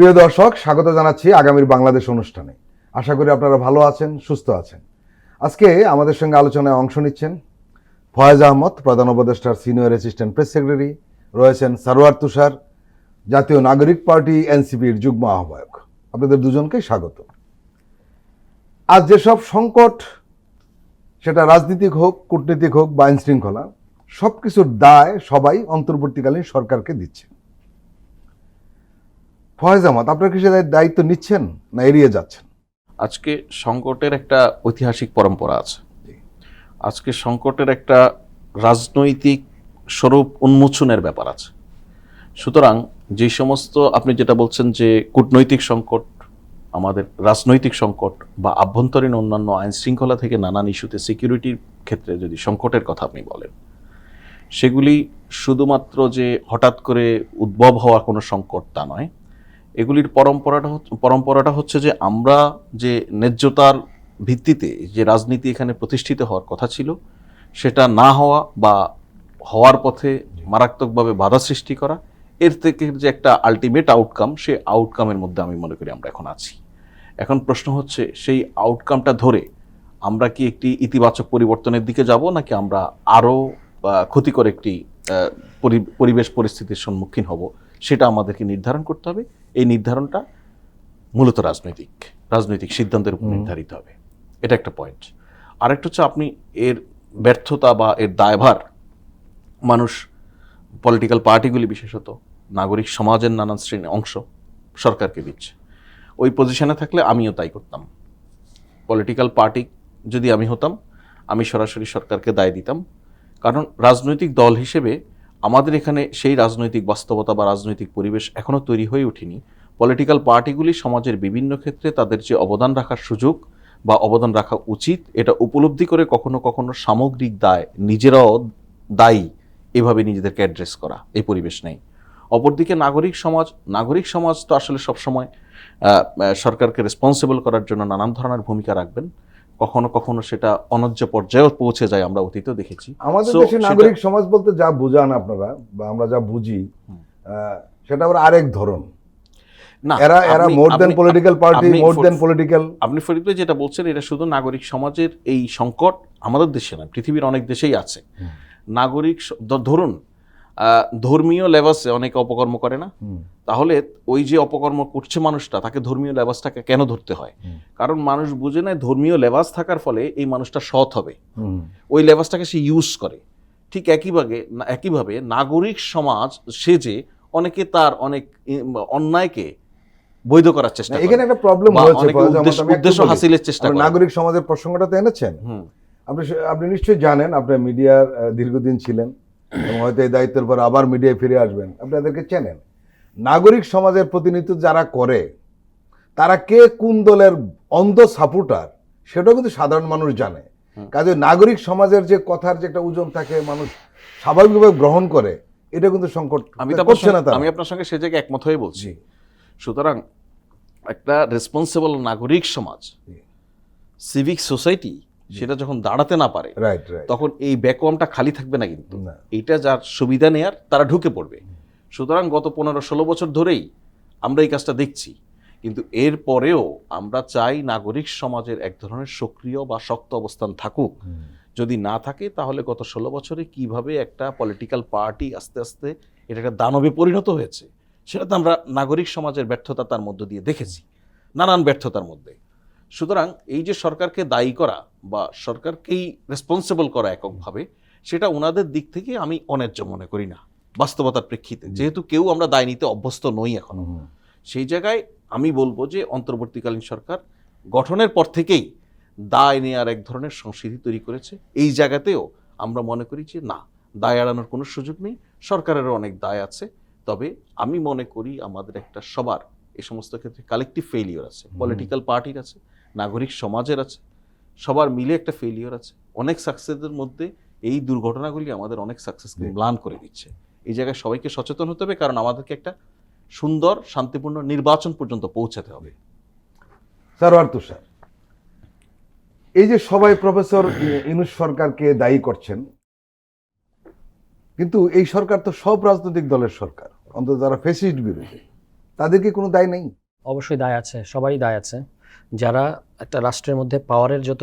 প্রিয় দর্শক, স্বাগত জানাচ্ছি আগামীর বাংলাদেশ অনুষ্ঠানে। আশা করি আপনারা ভালো আছেন, সুস্থ আছেন। আজকে আমাদের সঙ্গে আলোচনায় অংশ নিচ্ছেন ফয়েজ আহমদ, প্রধান উপদেষ্টার সিনিয়র অ্যাসিস্ট্যান্ট প্রেস সেক্রেটারি, রয়েছেন সারোয়ার তুষার, জাতীয় নাগরিক পার্টি এনসিপির যুগ্ম আহ্বায়ক। আপনাদের দুজনকেই স্বাগত। আজ যেসব সংকট, সেটা রাজনীতিক হোক, কূটনীতিক হোক বা আইনশৃঙ্খলা, সব কিছুর দায় সবাই অন্তর্বর্তীকালীন সরকারকে দিচ্ছে। ফয়েজ আহমদ, আপনার কি সে দায়িত্ব নিচ্ছেন না এড়িয়ে যাচ্ছেন? আজকে সংকটের একটা ঐতিহাসিক পরম্পরা আছে। আজকে সংকটের একটা রাজনৈতিক স্বরূপ উন্মোচনের ব্যাপার আছে। সুতরাং যে সমস্ত আপনি যেটা বলছেন যে কূটনৈতিক সংকট, আমাদের রাজনৈতিক সংকট বা আভ্যন্তরীণ অন্যান্য আইন শৃঙ্খলা থেকে নানান ইস্যুতে সিকিউরিটির ক্ষেত্রে যদি সংকটের কথা আপনি বলেন, সেগুলি শুধুমাত্র যে হঠাৎ করে উদ্ভব হওয়া কোনো সংকট তা নয়। এগুলির পরম্পরাটা হচ্ছে যে আমরা যে ন্যায্যতার ভিত্তিতে যে রাজনীতি এখানে প্রতিষ্ঠিত হওয়ার কথা ছিল, সেটা না হওয়া বা হওয়ার পথে মারাত্মকভাবে বাধা সৃষ্টি করা, এর থেকে যে একটা আলটিমেট আউটকাম, সেই আউটকামের মধ্যে আমি মনে করি আমরা এখন আছি। এখন প্রশ্ন হচ্ছে সেই আউটকামটা ধরে আমরা কি একটি ইতিবাচক পরিবর্তনের দিকে যাব, নাকি আমরা আরও ক্ষতিকর একটি পরিবেশ পরিস্থিতির সম্মুখীন হব, সেটা আমাদেরকে নির্ধারণ করতে হবে। এই নির্ধারণটা মূলত রাজনৈতিক সিদ্ধান্তের উপর নির্ধারিত হবে। এটা একটা পয়েন্ট। আরেকটা হচ্ছে আপনি এর ব্যর্থতা বা এর দায়ভার মানুষ, পলিটিক্যাল পার্টিগুলি বিশেষত নাগরিক সমাজের নানান শ্রেণী অংশ সরকারকে দিচ্ছে। ওই পজিশনে থাকলে আমিও তাই করতাম। পলিটিক্যাল পার্টি যদি আমি হতাম, আমি সরাসরি সরকারকে দায় দিতাম। কারণ রাজনৈতিক দল হিসেবে আমাদের এখানে সেই রাজনৈতিক বাস্তবতা বা রাজনৈতিক পরিবেশ এখনও তৈরি হয়ে ওঠেনি। পলিটিক্যাল পার্টিগুলি সমাজের বিভিন্ন ক্ষেত্রে তাদের যে অবদান রাখার সুযোগ বা অবদান রাখা উচিত, এটা উপলব্ধি করে কখনো কখনো সামগ্রিক দায়, নিজেরাও দায়ী এভাবে নিজেদেরকে অ্যাড্রেস করা, এই পরিবেশ নেই। অপরদিকে নাগরিক সমাজ তো আসলে সবসময় সরকারকে রেসপন্সিবল করার জন্য নানান ধরনের ভূমিকা রাখবেন। কখনো কখনো সেটা অন্যায্য পর্যায়েও পৌঁছে যায়, আমরা অতীতেও দেখেছি। আমাদের দেশে নাগরিক সমাজ বলতে যা বুঝান আপনারা বা আমরা যা বুঝি, সেটা আবার আরেক ধরন। না, এরা মোর দেন পলিটিক্যাল পার্টি, মোর দেন পলিটিক্যাল। আপনি ফরিদ ভাই যেটা বলছেন, এটা শুধু নাগরিক সমাজের এই সংকট আমাদের দেশে না, পৃথিবীর অনেক দেশেই আছে। নাগরিক ধরুন ধর্মীয় লেবাসে অনেকে অপকর্ম করে না, তাহলে ওই যে অপকর্ম করছে মানুষটা, তাকে ধর্মীয় লেবাসটাকে কেন ধরতে হয়? কারণ মানুষ বুঝে নেয় ধর্মীয় লেবাস থাকার ফলে এই মানুষটা সৎ হবে, ওই লেবাসটাকে সে ইউজ করে। ঠিক একইভাবে নাগরিক সমাজ সেজে অনেকে তার অনেক অন্যায়কে বৈধ করার চেষ্টা করে। এখানে একটা প্রবলেম হয়েছে, উদ্দেশ্য হাসিলের চেষ্টা করে। নাগরিক সমাজের প্রসঙ্গটা তো এনেছেন। আপনি নিশ্চয়ই জানেন, আপনি মিডিয়ার দীর্ঘদিন ছিলেন এবং হয়তো এই দায়িত্বের পর আবার মিডিয়ায় ফিরে আসবেন। আপনি তাদেরকে চেনেন। নাগরিক সমাজের প্রতিনিধিত্ব যারা করে, তারা কে কোন দলের অন্ধ সাপোর্টার, সেটাও কিন্তু সাধারণ মানুষ জানে। কাজে নাগরিক সমাজের যে কথার যে একটা ওজন থাকে, মানুষ স্বাভাবিকভাবে গ্রহণ করে, এটা কিন্তু সংকট করছে না। আমি আপনার সঙ্গে সে জায়গায় একমত হয়ে বলছি। সুতরাং একটা রেসপন্সিবল নাগরিক সমাজ, সিভিক সোসাইটি, সেটা যখন দাঁড়াতে না পারে, তখন এই ভ্যাকুয়ামটা খালি থাকবে না। কিন্তু এইটা যার সুবিধা নেয়ার তারা ঢুকে পড়বে। সুতরাং গত 15-16 বছর ধরেই আমরা এই কাজটা দেখছি। কিন্তু এর পরেও আমরা চাই নাগরিক সমাজের এক ধরনের সক্রিয় বা শক্ত অবস্থান থাকুক। যদি না থাকে, তাহলে গত 16 বছরে কিভাবে একটা পলিটিক্যাল পার্টি আস্তে আস্তে এটা একটা দানবে পরিণত হয়েছে, সেটা তো আমরা নাগরিক সমাজের ব্যর্থতার মধ্য দিয়ে দেখেছি, নানান ব্যর্থতার মধ্যে। সুতরাং এই যে সরকারকে দায়ী করা বা সরকারকেই রেসপন্সিবল করা এককভাবে, সেটা ওনাদের দিক থেকে আমি অন্যায্য মনে করি না বাস্তবতার প্রেক্ষিতে, যেহেতু কেউ আমরা দায় নিতে অভ্যস্ত নই এখনো। সেই জায়গায় আমি বলবো যে অন্তর্বর্তীকালীন সরকার গঠনের পর থেকেই দায় নেওয়ার এক ধরনের সংস্কৃতি তৈরি করেছে। এই জায়গাতেও আমরা মনে করি যে না, দায় এড়ানোর কোনো সুযোগ নেই, সরকারেরও অনেক দায় আছে। তবে আমি মনে করি আমাদের একটা সবার এই সমস্ত ক্ষেত্রে কালেকটিভ ফেইলিওর আছে, পলিটিক্যাল পার্টির আছে, নাগরিক সমাজের আছে, সবার মিলে একটা ফেইলিওর আছে। অনেক সাকসেসের মধ্যে এই দুর্ঘটনাগুলি আমাদের অনেক সাকসেসকে ম্লান করে দিচ্ছে। এই জায়গায় সবাইকে সচেতন হতে হবে, কারণ আমাদেরকে একটা সুন্দর শান্তিপূর্ণ নির্বাচন পর্যন্ত পৌঁছাতে হবে। সারোয়ার তুষার, এই যে সবাই প্রফেসর ইউনূস সরকারকে দায়ী করছেন, কিন্তু এই সরকার তো সব রাজনৈতিক দলের সরকার, অন্তত যারা ফ্যাসিস্ট বিরোধী, তাদের কি কোনো দায় নেই? অবশ্যই দায় আছে, সবারই দায় আছে। যারা একটা রাষ্ট্রের মধ্যে পাওয়ারের যত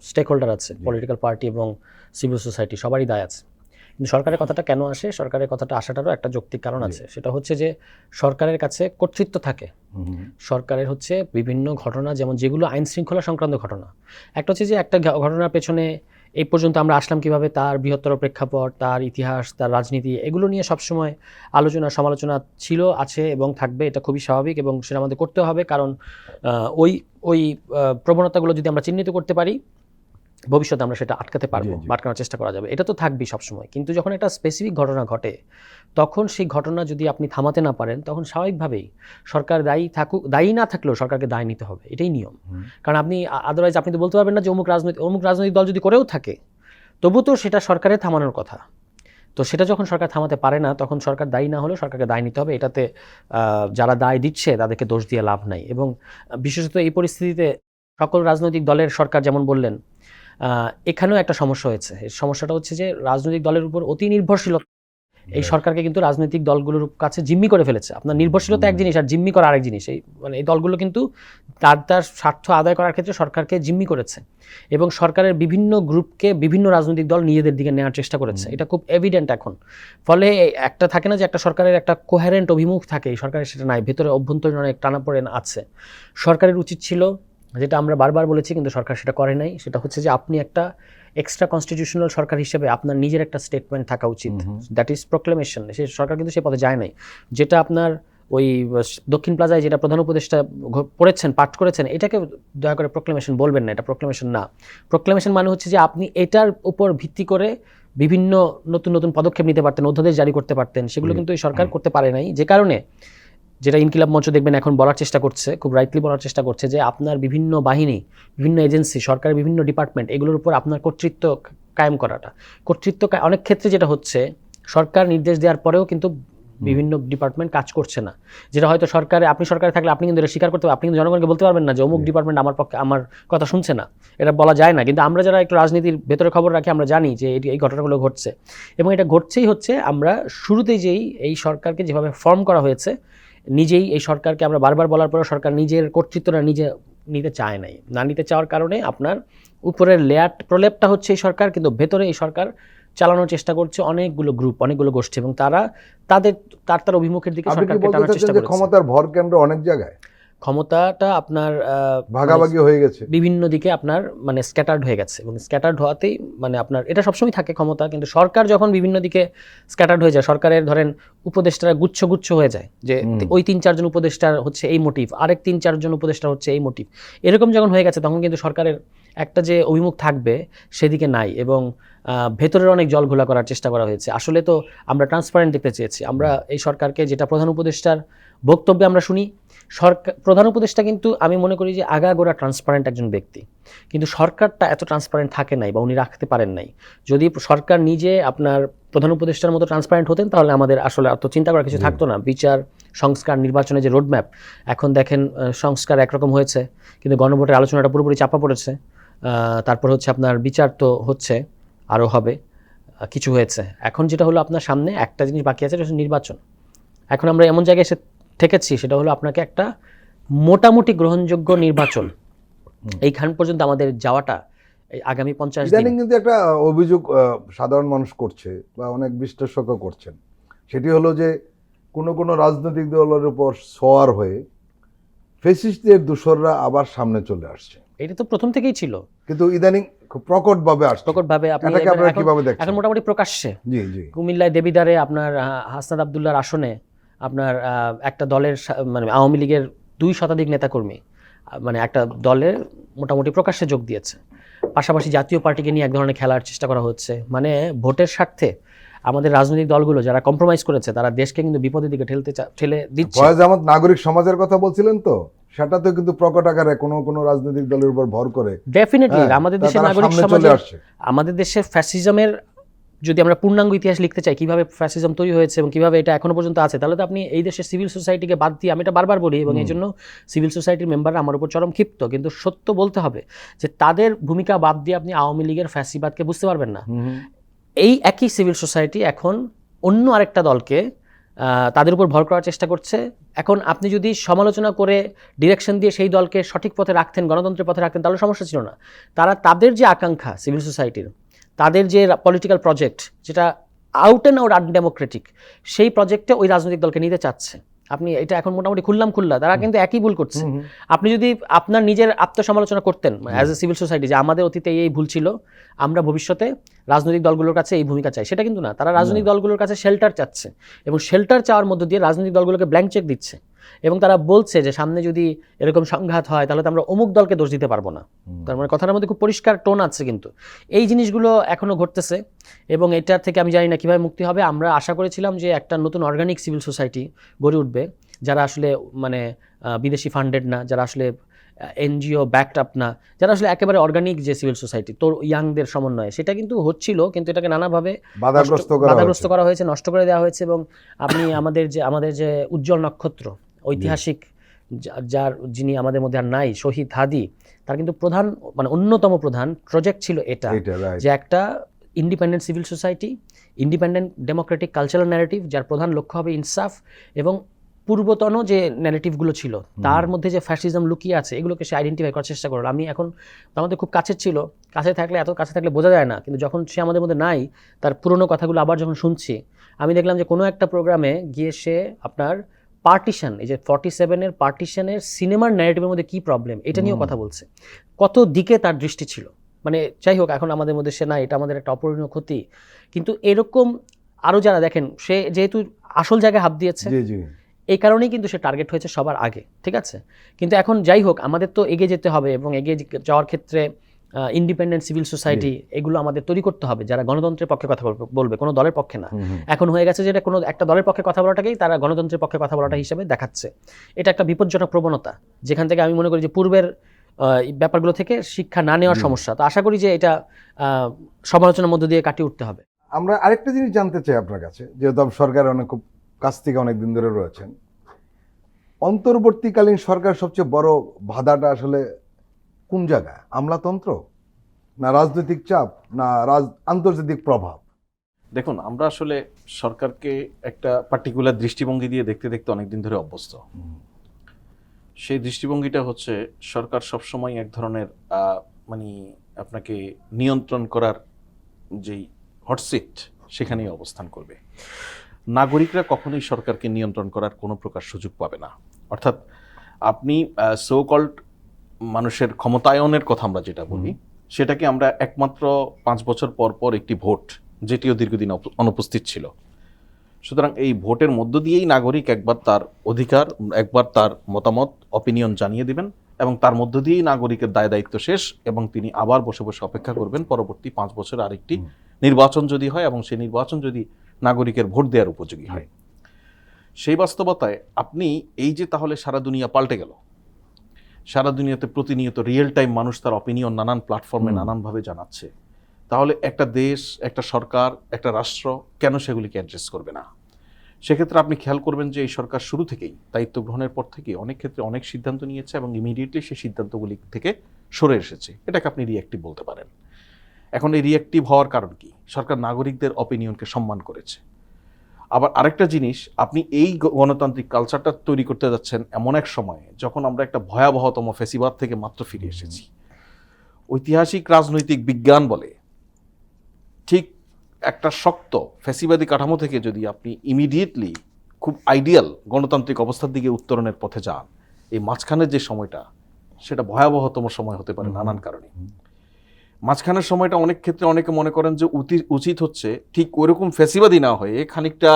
স্টেক হোল্ডার আছে, পলিটিক্যাল পার্টি এবং সিভিল সোসাইটি, সবারই দায় আছে। কিন্তু সরকারের কথাটা কেন আসে, সরকারের কথাটা আসাটারও একটা যৌক্তিক কারণ আছে। সেটা হচ্ছে যে সরকারের কাছে কর্তৃত্ব থাকে। সরকারের হচ্ছে বিভিন্ন ঘটনা, যেমন যেগুলো আইন শৃঙ্খলা সংক্রান্ত ঘটনা, একটা হচ্ছে যে একটা ঘটনার পেছনে এই পর্যন্ত আমরা আসলাম কিভাবে, তার বৃহত্তর প্রেক্ষাপট, তার ইতিহাস, তার রাজনীতি, এগুলো নিয়ে সবসময় আলোচনা সমালোচনা ছিল, আছে এবং থাকবে। এটা খুবই স্বাভাবিক এবং সেটা আমাদের করতে হবে, কারণ ওই প্রবণতাগুলো যদি আমরা চিহ্নিত করতে পারি, ভবিষ্যতে আমরা সেটা আটকাতে পারবো, আটকানোর চেষ্টা করা যাবে। এটা তো থাকবেই সবসময়। কিন্তু যখন একটা স্পেসিফিক ঘটনা ঘটে, তখন সেই ঘটনা যদি আপনি থামাতে না পারেন, তখন স্বাভাবিকভাবেই সরকার দায়ী না থাকলেও সরকারকে দায় নিতে হবে, এটাই নিয়ম। কারণ আপনি আদারওয়াইজ আপনি তো বলতে পারবেন না যে অমুক রাজনৈতিক দল যদি করেও থাকে, তবু তো সেটা সরকারের থামানোর কথা। তো সেটা যখন সরকার থামাতে পারে না, তখন সরকার দায়ী না হলেও সরকারকে দায় নিতে হবে। এটাতে যারা দায় দিচ্ছে তাদেরকে দোষ দিয়ে লাভ নাই। এবং বিশেষত এই পরিস্থিতিতে সকল রাজনৈতিক দলের সরকার, যেমন বললেন, এখানেও একটা সমস্যা হয়েছে। এই সমস্যাটা হচ্ছে যে রাজনৈতিক দলের উপর অতি নির্ভরশীলতা এই সরকারকে কিন্তু রাজনৈতিক দলগুলোর কাছে জিম্মি করে ফেলেছে। আপনার নির্ভরশীলতা এক জিনিস আর জিম্মি করা আরেক জিনিস। এই দলগুলো কিন্তু তার স্বার্থ আদায় করার ক্ষেত্রে সরকারকে জিম্মি করেছে এবং সরকারের বিভিন্ন গ্রুপকে বিভিন্ন রাজনৈতিক দল নিজেদের দিকে নেওয়ার চেষ্টা করেছে। এটা খুব এভিডেন্ট এখন। ফলে একটা থাকে না যে একটা সরকারের একটা কোহেরেন্ট অভিমুখ থাকে, এই সরকারের সেটা নাই। ভেতরে অভ্যন্তরীণ অনেক টানাপোড়েন আছে। সরকারের উচিত ছিল, যেটা আমরা বারবার বলেছি কিন্তু সরকার সেটা করে নাই, সেটা হচ্ছে যে আপনি একটা এক্সট্রা কনস্টিটিউশনাল সরকার হিসেবে আপনার নিজের একটা স্টেটমেন্ট থাকা উচিত, দ্যাট ইজ প্রোক্লেমেশন। সে সরকার কিন্তু সে পথে যায় নাই। যেটা আপনার ওই দক্ষিণ প্লাজায় যেটা প্রধান উপদেষ্টা পড়েছেন, পাঠ করেছেন, এটাকে দয়া করে প্রোক্লেমেশন বলবেন না। এটা প্রোক্লেমেশন না। প্রোক্লেমেশন মানে হচ্ছে যে আপনি এটার উপর ভিত্তি করে বিভিন্ন নতুন নতুন পদক্ষেপ নিতে পারতেন, অধ্যাদেশ জারি করতে পারতেন। সেগুলো কিন্তু এই সরকার করতে পারে নাই, যে কারণে যেটা ইনকিলাব মঞ্চ দেখবেন এখন বলার চেষ্টা করছে, খুব রাইটলি বলার চেষ্টা করছে, যে আপনার বিভিন্ন বাহিনী, বিভিন্ন এজেন্সি, সরকারের বিভিন্ন ডিপার্টমেন্ট, এগুলোর উপর আপনার কর্তৃত্ব কায়েম করাটা। কর্তৃত্ব অনেক ক্ষেত্রে যেটা হচ্ছে, সরকার নির্দেশ দেওয়ার পরেও কিন্তু বিভিন্ন ডিপার্টমেন্ট কাজ করছে না। যেটা হয়তো আপনি সরকারে থাকলে আপনি কিন্তু এটা স্বীকার করতে পারবেন, আপনি কিন্তু জনগণকে বলতে পারবেন না যে অমুক ডিপার্টমেন্ট আমার কথা শুনছে না, এটা বলা যায় না। কিন্তু আমরা যারা একটু রাজনীতির ভেতরে খবর রাখি, আমরা জানি যে এই ঘটনাগুলো ঘটছে এবং এটা ঘটছেই হচ্ছে। আমরা শুরুতেই এই সরকারকে যেভাবে ফর্ম করা হয়েছে, নিজেই এই সরকারকে আমরা বারবার বলার পরেও সরকার নিজের কর্তৃত্বটা নিজে নিতে চায় নাই। না নিতে চাওয়ার কারণে আপনার উপরের প্রলেপটা হচ্ছে এই সরকার, কিন্তু ভেতরে এই সরকার চালানোর চেষ্টা করছে অনেকগুলো গ্রুপ, অনেকগুলো গোষ্ঠী, এবং তারা তার অভিমুখের দিকে সরকারকে টানার চেষ্টা করছে। ক্ষমতার ভর কেন্দ্র অনেক জায়গায়, ক্ষমতাটা আপনার ভাগাভাগি হয়ে গেছে, বিভিন্ন দিকে আপনার মানে স্ক্যাটার্ড হয়ে গেছে। এবং স্ক্যাটার্ড হওয়াতেই মানে আপনার এটা সবসময় থাকে ক্ষমতা, কিন্তু সরকার যখন বিভিন্ন দিকে স্ক্যাটার্ড হয়ে যায়, সরকারের ধরেন উপদেষ্টারা গুচ্ছ হয়ে যায়, যে ওই 3-4 জন উপদেষ্টার হচ্ছে এই মোটিভ, আরেক 3-4 জন উপদেষ্টার হচ্ছে এই মোটিভ, এরকম যখন হয়ে গেছে, তখন কিন্তু সরকারের একটা যে অভিমুখ থাকবে সেদিকে নাই। এবং ভেতরের অনেক জল ঘোলা করার চেষ্টা করা হয়েছে। আসলে তো আমরা ট্রান্সপারেন্ট দেখতে চেয়েছি। আমরা এই সরকারকে, যেটা প্রধান উপদেষ্টার বক্তব্যে আমরা শুনি, প্রধান উপদেষ্টা কিন্তু আমি মনে করি যে আগাগোড়া ট্রান্সপারেন্ট একজন ব্যক্তি, কিন্তু সরকারটা এত ট্রান্সপারেন্ট থাকে নাই বা উনি রাখতে পারেন নাই। যদি সরকার নিজে আপনার প্রধান উপদেষ্টার মতো ট্রান্সপারেন্ট হতেন, তাহলে আমাদের আসলে এত চিন্তা করার কিছু থাকতো না। বিচার, সংস্কার, নির্বাচনের যে রোডম্যাপ, এখন দেখেন সংস্কার একরকম হয়েছে, কিন্তু গণভোটের আলোচনাটা পুরোপুরি চাপা পড়েছে। তারপর হচ্ছে আপনার বিচার তো হচ্ছে, আরও হবে, কিছু হয়েছে। এখন যেটা হলো আপনার সামনে একটা জিনিস বাকি আছে, সেটা নির্বাচন। এখন আমরা এমন জায়গায় এসে ঠেকেছি, সেটা হলো আপনাকে একটা মোটামুটি গ্রহণযোগ্য নির্বাচন, এইখান পর্যন্ত আমাদের যাওয়াটা আগামী 50 দিন। কিন্তু একটা অভিযোগ সাধারণ মানুষ করছে বা অনেক বিশ্লেষকও করছেন, সেটি হলো যে কোনো রাজনৈতিক দলের উপর সওয়ার হয়ে ফ্যাসিস্টদের দূষররা আবার সামনে চলে আসছে। এটা তো প্রথম থেকেই ছিল, কিন্তু ইদানিং খুব প্রকটভাবে আসছে। প্রকটভাবে এখন মোটামুটি প্রকাশ্যে। জি। কুমিল্লায় দেবিদারে আপনার হাসনাত আবদুল্লাহর আসনে আপনার একটা দলের মানে আওয়ামী লীগের 2 শতাধিক নেতাকর্মী মানে একটা দলের মোটামুটি প্রকাশ্যে যোগ দিয়েছে। পাশাপাশি জাতীয় পার্টিকে নিয়ে এক ধরনের খেলার চেষ্টা করা হচ্ছে। মানে ভোটের স্বার্থে আমাদের রাজনৈতিক দলগুলো যারা কম্প্রোমাইজ করেছে, তারা দেশকে কিন্তু বিপদের দিকে ঠেলে দিচ্ছে। ফয়েজ আহমদ নাগরিক সমাজের কথা বলছিলেন, তো সেটা তো কিন্তু প্রকট আকারে কোনো রাজনৈতিক দলের উপর ভর করে ডেফিনেটলি আমাদের দেশের নাগরিক সমাজ, আমাদের দেশের ফ্যাসিজমের যদি আমরা পূর্ণাঙ্গ ইতিহাস লিখতে চাই, কিভাবে ফ্যাসিজম তৈরি হয়েছে এবং কিভাবে এটা এখনো পর্যন্ত আছে, তাহলে তো আপনি এই দেশের সিভিল সোসাইটিকে বাদ দিয়ে, আমি এটা বারবার বলি এবং এই জন্য সিভিল সোসাইটির মেম্বাররা আমার উপর চরম ক্ষিপ্ত, কিন্তু সত্য বলতে হবে যে তাদের ভূমিকা বাদ দিয়ে আপনি আওয়ামী লীগের ফ্যাসিবাদকে বুঝতে পারবেন না। এই একই সিভিল সোসাইটি এখন অন্য আরেকটা দলকে তাদের উপর ভর করার চেষ্টা করছে। এখন আপনি যদি সমালোচনা করে ডিরেকশন দিয়ে সেই দলকে সঠিক পথে রাখতেন, গণতন্ত্রের পথে রাখতেন, তাহলে সমস্যা ছিল না। তাদের যে আকাঙ্ক্ষা সিভিল সোসাইটির, তাদের যে পলিটিক্যাল প্রজেক্ট, যেটা আউট অ্যান্ড আউট আনডেমোক্রেটিক, সেই প্রজেক্টে ওই রাজনৈতিক দলকে নিতে চাচ্ছে। আপনি এটা এখন মোটামুটি খুল্লা তারা কিন্তু একই ভুল করছে। আপনি যদি আপনার নিজের আত্মসমালোচনা করতেন অ্যাজ এ সিভিল সোসাইটি, যে আমাদের অতীতে এই ভুল ছিল, আমরা ভবিষ্যতে রাজনৈতিক দলগুলোর কাছে এই ভূমিকা চাই, সেটা কিন্তু না। তারা রাজনৈতিক দলগুলোর কাছে শেল্টার চাচ্ছে, এবং শেল্টার চাওয়ার মধ্য দিয়ে রাজনৈতিক দলগুলোকে ব্ল্যাঙ্ক চেক দিচ্ছে, এবং তারা বলছে যে সামনে যদি এরকম সংঘাত হয় তাহলে তো আমরা অমুক দলকে দোষ দিতে পারবো না। তার মানে কথাটার মধ্যে খুব পরিষ্কার টোন আছে। কিন্তু এই জিনিসগুলো এখনো ঘটতেছে, এবং এটার থেকে আমি জানি না কিভাবে মুক্তি হবে। আমরা আশা করেছিলাম যে একটা নতুন অর্গানিক সিভিল সোসাইটি গড়ে উঠবে, যারা আসলে মানে বিদেশি ফান্ডেড না, যারা আসলে এনজিও ব্যাকড আপ না, যারা আসলে একেবারে অর্গানিক যে সিভিল সোসাইটি, তোর ইয়াংদের সমন্বয়ে, সেটা কিন্তু হচ্ছিল, কিন্তু এটাকে নানাভাবে বাধাগ্রস্ত করা হয়েছে, নষ্ট করে দেওয়া হয়েছে। এবং আপনি আমাদের যে উজ্জ্বল নক্ষত্র, ঐতিহাসিক, যিনি আমাদের মধ্যে আর নাই, শহীদ হাদি, তার কিন্তু প্রধান মানে অন্যতম প্রধান প্রজেক্ট ছিল এটা, যে একটা independent civil society, independent Democratic cultural narrative, যার প্রধান লক্ষ্য হবে ইনসাফ, এবং পূর্বতন যে ন্যারেটিভগুলো ছিল তার মধ্যে যে ফ্যাসিজম লুকিয়ে আছে, এগুলোকে সে আইডেন্টিফাই করার চেষ্টা করল। আমি এখন আমাদের খুব কাছের ছিল, এত কাছে থাকলে বোঝা যায় না, কিন্তু যখন সে আমাদের মধ্যে নাই, তার পুরনো কথাগুলো আবার যখন শুনছি, আমি দেখলাম যে কোনো একটা প্রোগ্রামে গিয়ে সে আপনার পার্টিশন, এই যে 47-এর পার্টিশনের সিনেমার ন্যারেটিভের মধ্যে কী প্রবলেম, এটা নিয়েও কথা বলছে। কত দিকে তার দৃষ্টি ছিল। মানে যাই হোক, এখন আমাদের মধ্যে সে না, এটা আমাদের একটা অপূরণীয় ক্ষতি। কিন্তু এরকম আরও যারা, দেখেন, সে যেহেতু আসল জায়গায় হাত দিয়েছে, এই কারণেই কিন্তু সে টার্গেট হয়েছে সবার আগে, ঠিক আছে। কিন্তু এখন যাই হোক, আমাদের তো এগিয়ে যেতে হবে, এবং এগিয়ে যাওয়ার ক্ষেত্রে ইন্ডিপেন্ডেন্ট সিভিল সোসাইটি এগুলো আমাদের তৈরি করতে হবে, যারা গণতন্ত্রের পক্ষে কথা বলবে, কোনো দলের পক্ষে না। এখন হয়ে গেছে যেটা কোনো একটা দলের পক্ষে কথা বলাটাকেই তারা গণতন্ত্রের পক্ষে কথা বলাটা হিসেবে দেখাচ্ছে। এটা একটা বিপজ্জনক প্রবণতা, যেখান থেকে আমি মনে করি যে পূর্বের ব্যাপারগুলো থেকে শিক্ষা না নেওয়ার সমস্যা। তো আশা করি যে এটা সমালোচনার মধ্য দিয়ে কাটিয়ে উঠতে হবে। আমরা আরেকটা জিনিস জানতে চাই আপনার কাছে, যেহেতু সরকারের খুব কাছ থেকে অনেক দিন ধরে রয়েছেন, অন্তর্বর্তীকালীন সরকার সবচেয়ে বড় বাধাটা আসলে কোন জায়গায়? আমলাতন্ত্র, না রাজনৈতিক চাপ, না আন্তর্জাতিক প্রভাব? দেখুন, আমরা আসলে সরকারকে একটা পার্টিকুলার দৃষ্টিভঙ্গি দিয়ে দেখতে দেখতে অনেকদিন ধরে অভ্যস্ত। সেই দৃষ্টিভঙ্গিটা হচ্ছে সরকার সবসময় এক ধরনের মানে আপনাকে নিয়ন্ত্রণ করার যেই হটসিট, সেখানেই অবস্থান করবে। নাগরিকরা কখনোই সরকারকে নিয়ন্ত্রণ করার কোনো প্রকার সুযোগ পাবে না। অর্থাৎ আপনি সো কল্ড মানুষের ক্ষমতায়নের কথা আমরা যেটা বলি, সেটাকে আমরা একমাত্র 5 বছর পর পর একটি ভোট, যেটিও দীর্ঘদিন অনুপস্থিত ছিল। সুতরাং এই ভোটের মধ্য দিয়েই নাগরিক একবার তার অধিকার, একবার তার মতামত, অপিনিয়ন জানিয়ে দিবেন, এবং তার মধ্য দিয়েই নাগরিকের দায় দায়িত্ব শেষ, এবং তিনি আবার বসে বসে অপেক্ষা করবেন পরবর্তী 5 বছর আরেকটি নির্বাচন যদি হয়, এবং সেই নির্বাচন যদি নাগরিকের ভোট দেওয়ার উপযোগী হয়। সেই বাস্তবতায় আপনি এই যে তাহলে সারা দুনিয়া পাল্টে গেল, সারা দুনিয়াতে প্রতিনিয়ত রিয়েল টাইম মানুষ তার অপিনিয়ন নানান প্ল্যাটফর্মে নানানভাবে জানাচ্ছে, তাহলে একটা দেশ, একটা সরকার, একটা রাষ্ট্র কেন সেগুলিকে অ্যাড্রেস করবে না? সেক্ষেত্রে আপনি খেয়াল করবেন যে এই সরকার শুরু থেকেই, দায়িত্ব গ্রহণের পর থেকে অনেক ক্ষেত্রে অনেক সিদ্ধান্ত নিয়েছে, এবং ইমিডিয়েটলি সেই সিদ্ধান্তগুলি থেকে সরে এসেছে। এটাকে আপনি রিঅ্যাক্টিভ বলতে পারেন। এখন এই রিঅ্যাক্টিভ হওয়ার কারণ কি? সরকার নাগরিকদের অপিনিয়নকে সম্মান করেছে। আবার আরেকটা জিনিস, আপনি এই গণতান্ত্রিক কালচারটা তৈরি করতে যাচ্ছেন এমন এক সময়ে যখন আমরা একটা ভয়াবহতম ফ্যাসিবাদ থেকে মাত্র ফিরে এসেছি। ঐতিহাসিক রাজনৈতিক বিজ্ঞান বলে, ঠিক একটা শক্ত ফ্যাসিবাদী কাঠামো থেকে যদি আপনি ইমিডিয়েটলি খুব আইডিয়াল গণতান্ত্রিক অবস্থার দিকে উত্তরণের পথে যান, এই মাঝখানের যে সময়টা, সেটা ভয়াবহতম সময় হতে পারে নানান কারণে। মাঝখানের সময়টা অনেক ক্ষেত্রে অনেকে মনে করেন যে উচিত হচ্ছে ঠিক ওইরকম ফ্যাসিবাদী না হয়ে খানিকটা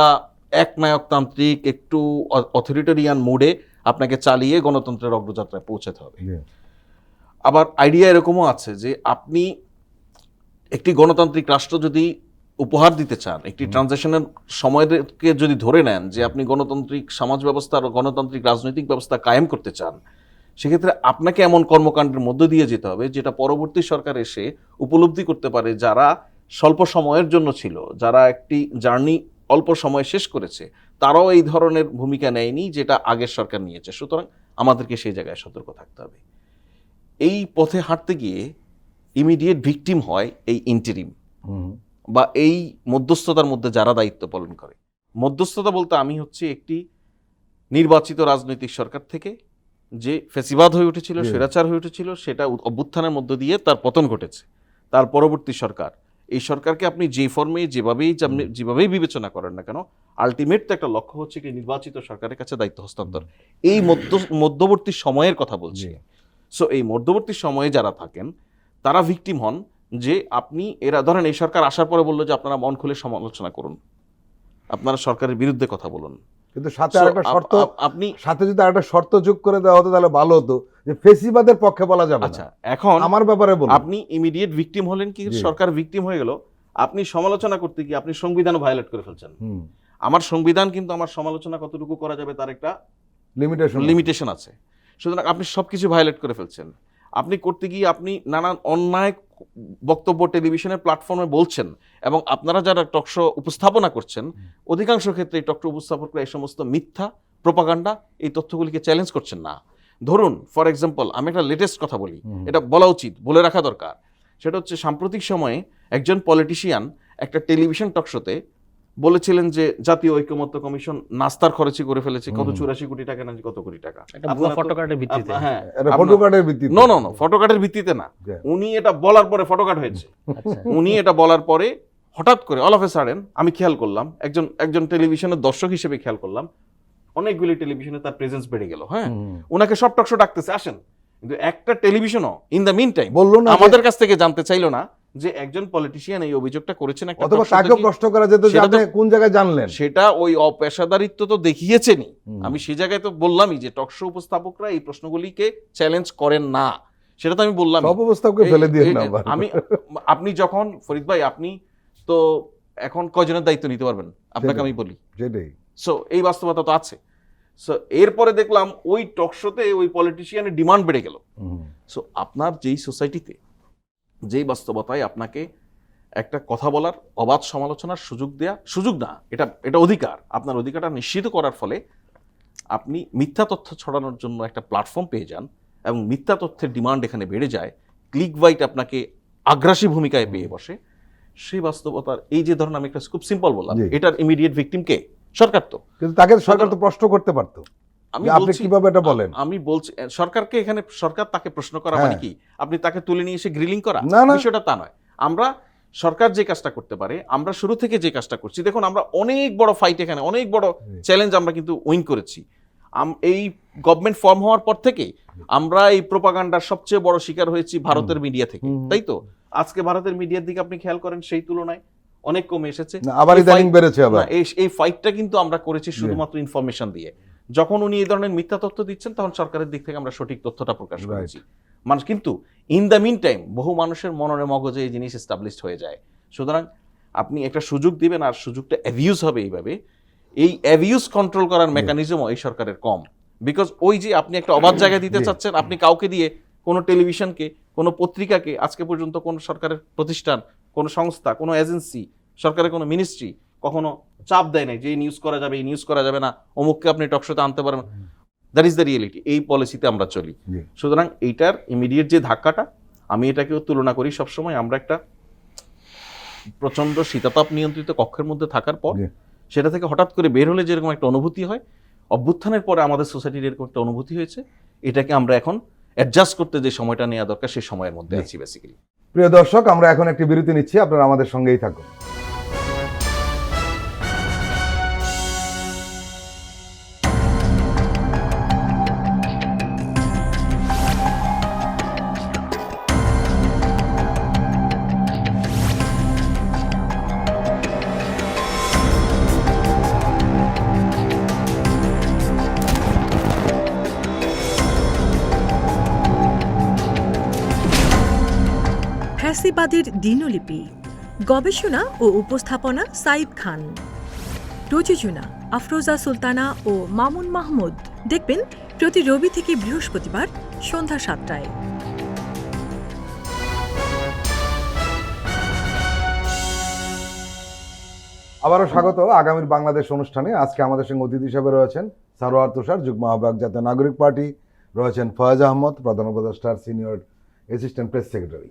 একনায়কতান্ত্রিক, একটু অথরিটেরিয়ান মোডে আপনাকে চালিয়ে গণতন্ত্রের অগ্রযাত্রায় পৌঁছাতে হবে। আবার আইডিয়া এরকমও আছে যে আপনি একটি গণতান্ত্রিক রাষ্ট্র যদি উপহার দিতে চান, একটি ট্রানজিশনের সময়কে যদি ধরে নেন যে আপনি গণতান্ত্রিক সমাজ ব্যবস্থা, গণতান্ত্রিক রাজনৈতিক ব্যবস্থা কায়েম করতে চান, সেক্ষেত্রে আপনাকে এমন কর্মকাণ্ডের মধ্য দিয়ে যেতে হবে যেটা পরবর্তী সরকার এসে উপলব্ধি করতে পারে, যারা স্বল্প সময়ের জন্য ছিল, যারা একটি জার্নি অল্প সময় শেষ করেছে, তারাও এই ধরনের ভূমিকা নেয়নি যেটা আগের সরকার নিয়েছে। সুতরাং আমাদেরকে সেই জায়গায় সতর্ক থাকতে হবে। এই পথে হাঁটতে গিয়ে ইমিডিয়েট ভিকটিম হয় এই ইন্টারিম বা এই মধ্যস্থতার মধ্যে যারা দায়িত্ব পালন করে। মধ্যস্থতা বলতে আমি হচ্ছে একটি নির্বাচিত রাজনৈতিক সরকার থেকে যে ফ্যাসিবাদ হয়ে উঠেছিল, জি। স্বৈরাচার হয়ে উঠেছিল, সেটা অভ্যুত্থানের মধ্য দিয়ে তার পতন ঘটেছে। তার পরবর্তী সরকার, এই সরকারকে আপনি যে ফর্মে যেভাবেই বিবেচনা করেন না কেন, আলটিমেট তো একটা লক্ষ্য হচ্ছে কি নির্বাচিত সরকারের কাছে দায়িত্ব হস্তান্তর। এই মধ্যবর্তী সময়ের কথা বলছি। জি। সো এই মধ্যবর্তী সময়ে যারা থাকেন তারা ভিকটিম হন যে আপনি এরা ধরেন এই সরকার আসার পরে বললো যে আপনারা মন খুলে সমালোচনা করুন, আপনারা সরকারের বিরুদ্ধে কথা বলুন, কিন্তু সাথে So, আরেকটা শর্ত, আপনি সাথে যদি আরেকটা শর্ত যোগ করে দেওয়া হতো তাহলে ভালো হতো, যে ফেসিবাদের পক্ষে বলা যাবে আচ্ছা না। এখন আমার ব্যাপারে বলুন। আপনি ইমিডিয়েট ভিকটিম হলেন কি জি। সরকার ভিকটিম হয়ে গেল, আপনি সমালোচনা করতে গিয়ে আপনি সংবিধানও ভায়োলেট করে ফেলছেন। হুম, আমার সংবিধান কিন্তু আমার সমালোচনা কতটুকু করা যাবে তার একটা লিমিটেশন। লিমিটেশন আছে। সুতরাং আপনি সবকিছু ভায়োলেট করে ফেলছেন। আপনি করতে গিয়ে আপনি নানান অন্যায় বক্তব্য টেলিভিশনের প্ল্যাটফর্মে বলছেন, এবং আপনারা যারা টক শো উপস্থাপনা করছেন অধিকাংশ ক্ষেত্রে টক শো উপস্থাপকরা এই সমস্ত মিথ্যা প্রপাগান্ডা এই তথ্যগুলিকে চ্যালেঞ্জ করছেন না। ধরুন ফর এক্সাম্পল, আমি একটা লেটেস্ট কথা বলি, এটা বলা উচিত, বলে রাখা দরকার। সেটা হচ্ছে সাম্প্রতিক সময়ে একজন পলিটিশিয়ান একটা টেলিভিশন টক শোতে বলেছিলেন যে জাতীয় ঐকমত্য কমিশন নাস্তার খরচই করে ফেলেছে কত 84 কোটি টাকা না কত কোটি টাকা। একটা ভুয়া ফটোকার্ডের ভিত্তিতে। হ্যাঁ, এটা ফটোকার্ডের ভিত্তিতে। নো নো নো, ফটোকার্ডের ভিত্তিতে না। Yeah. উনি এটা বলার পরে ফটোকার্ড হয়েছে। আচ্ছা, উনি এটা বলার পরে হঠাৎ করে অল অফ এ সাডেন আমি খেয়াল করলাম, একজন টেলিভিশনের দর্শক হিসেবে খেয়াল করলাম, অনেকগুলি টেলিভিশনে তার প্রেজেন্স বেড়ে গেল। হ্যাঁ, ওনাকে সব টক শো ডাকতেছে আসেন, কিন্তু একটা টেলিভিশনও ইন দ্য মিন টাইম বললো না যে- আমাদের কাছ থেকে জানতে চাইলো না যে একজন পলিটিশিয়ান এই অভিযোগটা করেছেন একটা অথবা talk show তে তাকেও কি- প্রশ্ন করা যেত যে সেটা আপনি তো- কোন জায়গায় জানলেন। সেটা ওই অপেশাদারিত্ব তো দেখিয়েছেনই। আমি সেই জায়গায় তো বললামই যে টক শো উপস্থাপকরা এই প্রশ্নগুলিকে চ্যালেঞ্জ করেন না, সেটা তো আমি বললাম। সব অবস্থাকে ফেলে দিয়ে না আবার। আপনি যখন ফরিদ ভাই আপনি তো এখন কয়জনের দায়িত্ব নিতে পারবেন আপনাকে আমি বলি। সেটাই। সো এই বাস্তবতা তো আছে। সো এরপরে দেখলাম ওই টক শোতে ওই পলিটিশিয়ানের ডিমান্ড বেড়ে গেল। সো আপনার যেই সোসাইটিতে যেই বাস্তবতায় আপনাকে একটা কথা বলার অবাধ সমালোচনার সুযোগ না, এটা অধিকার, আপনার অধিকারটা নিশ্চিত করার ফলে আপনি মিথ্যা তথ্য ছড়ানোর জন্য একটা প্ল্যাটফর্ম পেয়ে যান, এবং মিথ্যা তথ্যের ডিমান্ড এখানে বেড়ে যায়, ক্লিক বাইট আপনাকে আগ্রাসী ভূমিকায় পেয়ে বসে। সেই বাস্তবতার এই যে ধরুন আমি একটা খুব সিম্পল বললাম, জি। এটার ইমিডিয়েট ভিকটিম কে? সরকার। তো কিন্তু তাকে সরকার তো প্রশ্ন করতে পারতো। আমি আপনি বলছি, কিভাবে এটা বলেন? আমি বলছি সরকারকে এখানে সরকার তাকে প্রশ্ন করা হ্যাঁ। মানে কি আপনি তাকে তুলে নিয়ে এসে গ্রিলিং করা? না, না। বিষয়টা তা নয়। আমরা সরকার যে কাজটা করতে পারে, আমরা শুরু থেকে যে কাজটা করছি, দেখুন আমরা অনেক বড় ফাইট, এখানে অনেক বড় চ্যালেঞ্জ আমরা কিন্তু উইন করেছি। এই গভর্নমেন্ট ফর্ম হওয়ার পর থেকে আমরা এই প্রোপাগান্ডার সবচেয়ে বড় শিকার হয়েছি ভারতের মিডিয়া থেকে, তাই তো? আজকে ভারতের মিডিয়ার দিকে আপনি খেয়াল করেন সেই তুলনায় অনেক কমে এসেছে। না, আবার এই ইদানিং fight- বেড়েছে আবার। না, এই ফাইটটা কিন্তু আমরা করেছি শুধুমাত্র ইনফরমেশন দিয়ে। যখন উনি এই ধরনের মিথ্যা তথ্য দিচ্ছেন তখন সরকারের দিক থেকে আমরা সঠিক তথ্যটা প্রকাশ Right. করেছি। মানুষ কিন্তু ইন দ্য মিন টাইম বহু মানুষের মননে মগজে এই জিনিস এস্টাবলিশড হয়ে যায়। সুতরাং আপনি একটা সুযোগ দিবেন আর সুযোগটা অ্যাবিউজ হবে এইভাবে, এই অ্যাবিউজ কন্ট্রোল করার মেকানিজমও এই সরকারের কম। বিকজ ওই যে আপনি একটা অবাধ জায়গায় দিতে চাচ্ছেন, আপনি কাউকে দিয়ে কোনো টেলিভিশনকে, কোনো পত্রিকাকে, আজকে পর্যন্ত কোনো সরকারের প্রতিষ্ঠান, কোনো সংস্থা, কোনো এজেন্সি, সরকারের কোনো মিনিস্ট্রি কখনো চাপ দেয় নাই যে এই নিউজ করা যাবে, এই নিউজ করা যাবে না, অমুককে আপনি টকশোতে আনতে পারবেন। That is the reality. এই পলিসিতে আমরা চলি। জি। সুতরাং এইটার ইমিডিয়েট যে ধাক্কাটা, আমি এটাকেও তুলনা করি সবসময় আমরা একটা প্রচন্ড শীতাতাপ নিয়ন্ত্রিত কক্ষের মধ্যে থাকার পর জি। সেটা থেকে হঠাৎ করে বের হলে যেরকম একটা অনুভূতি হয়, অভ্যুত্থানের পরে আমাদের সোসাইটির এরকম একটা অনুভূতি হয়েছে। এটাকে আমরা এখন অ্যাডজাস্ট করতে যে সময়টা নেওয়া দরকার সেই সময়ের মধ্যে আছি বেসিক্যালি। প্রিয় দর্শক, আমরা এখন একটি বিরতি নিচ্ছি, আপনারা আমাদের সঙ্গেই থাকুন। ফ্যাসিবাদের দিনলিপি, গবেষণা ও উপস্থাপনা সাইদ খান, প্রযোজনা আফরোজা সুলতানা ও মামুন মাহমুদ। দেখবেন প্রতি রবি থেকে বৃহস্পতিবার সন্ধ্যা 7টায়। আবারও স্বাগত আগামীর বাংলাদেশ অনুষ্ঠানে। আজকে আমাদের সঙ্গে অতিথি হিসেবে রয়েছেন সারোয়ার তুষার, যুগ্ম আহ্বায়ক জাতীয় নাগরিক পার্টি, রয়েছেন ফয়েজ আহমদ, প্রধান উপদেষ্টার senior assistant press secretary.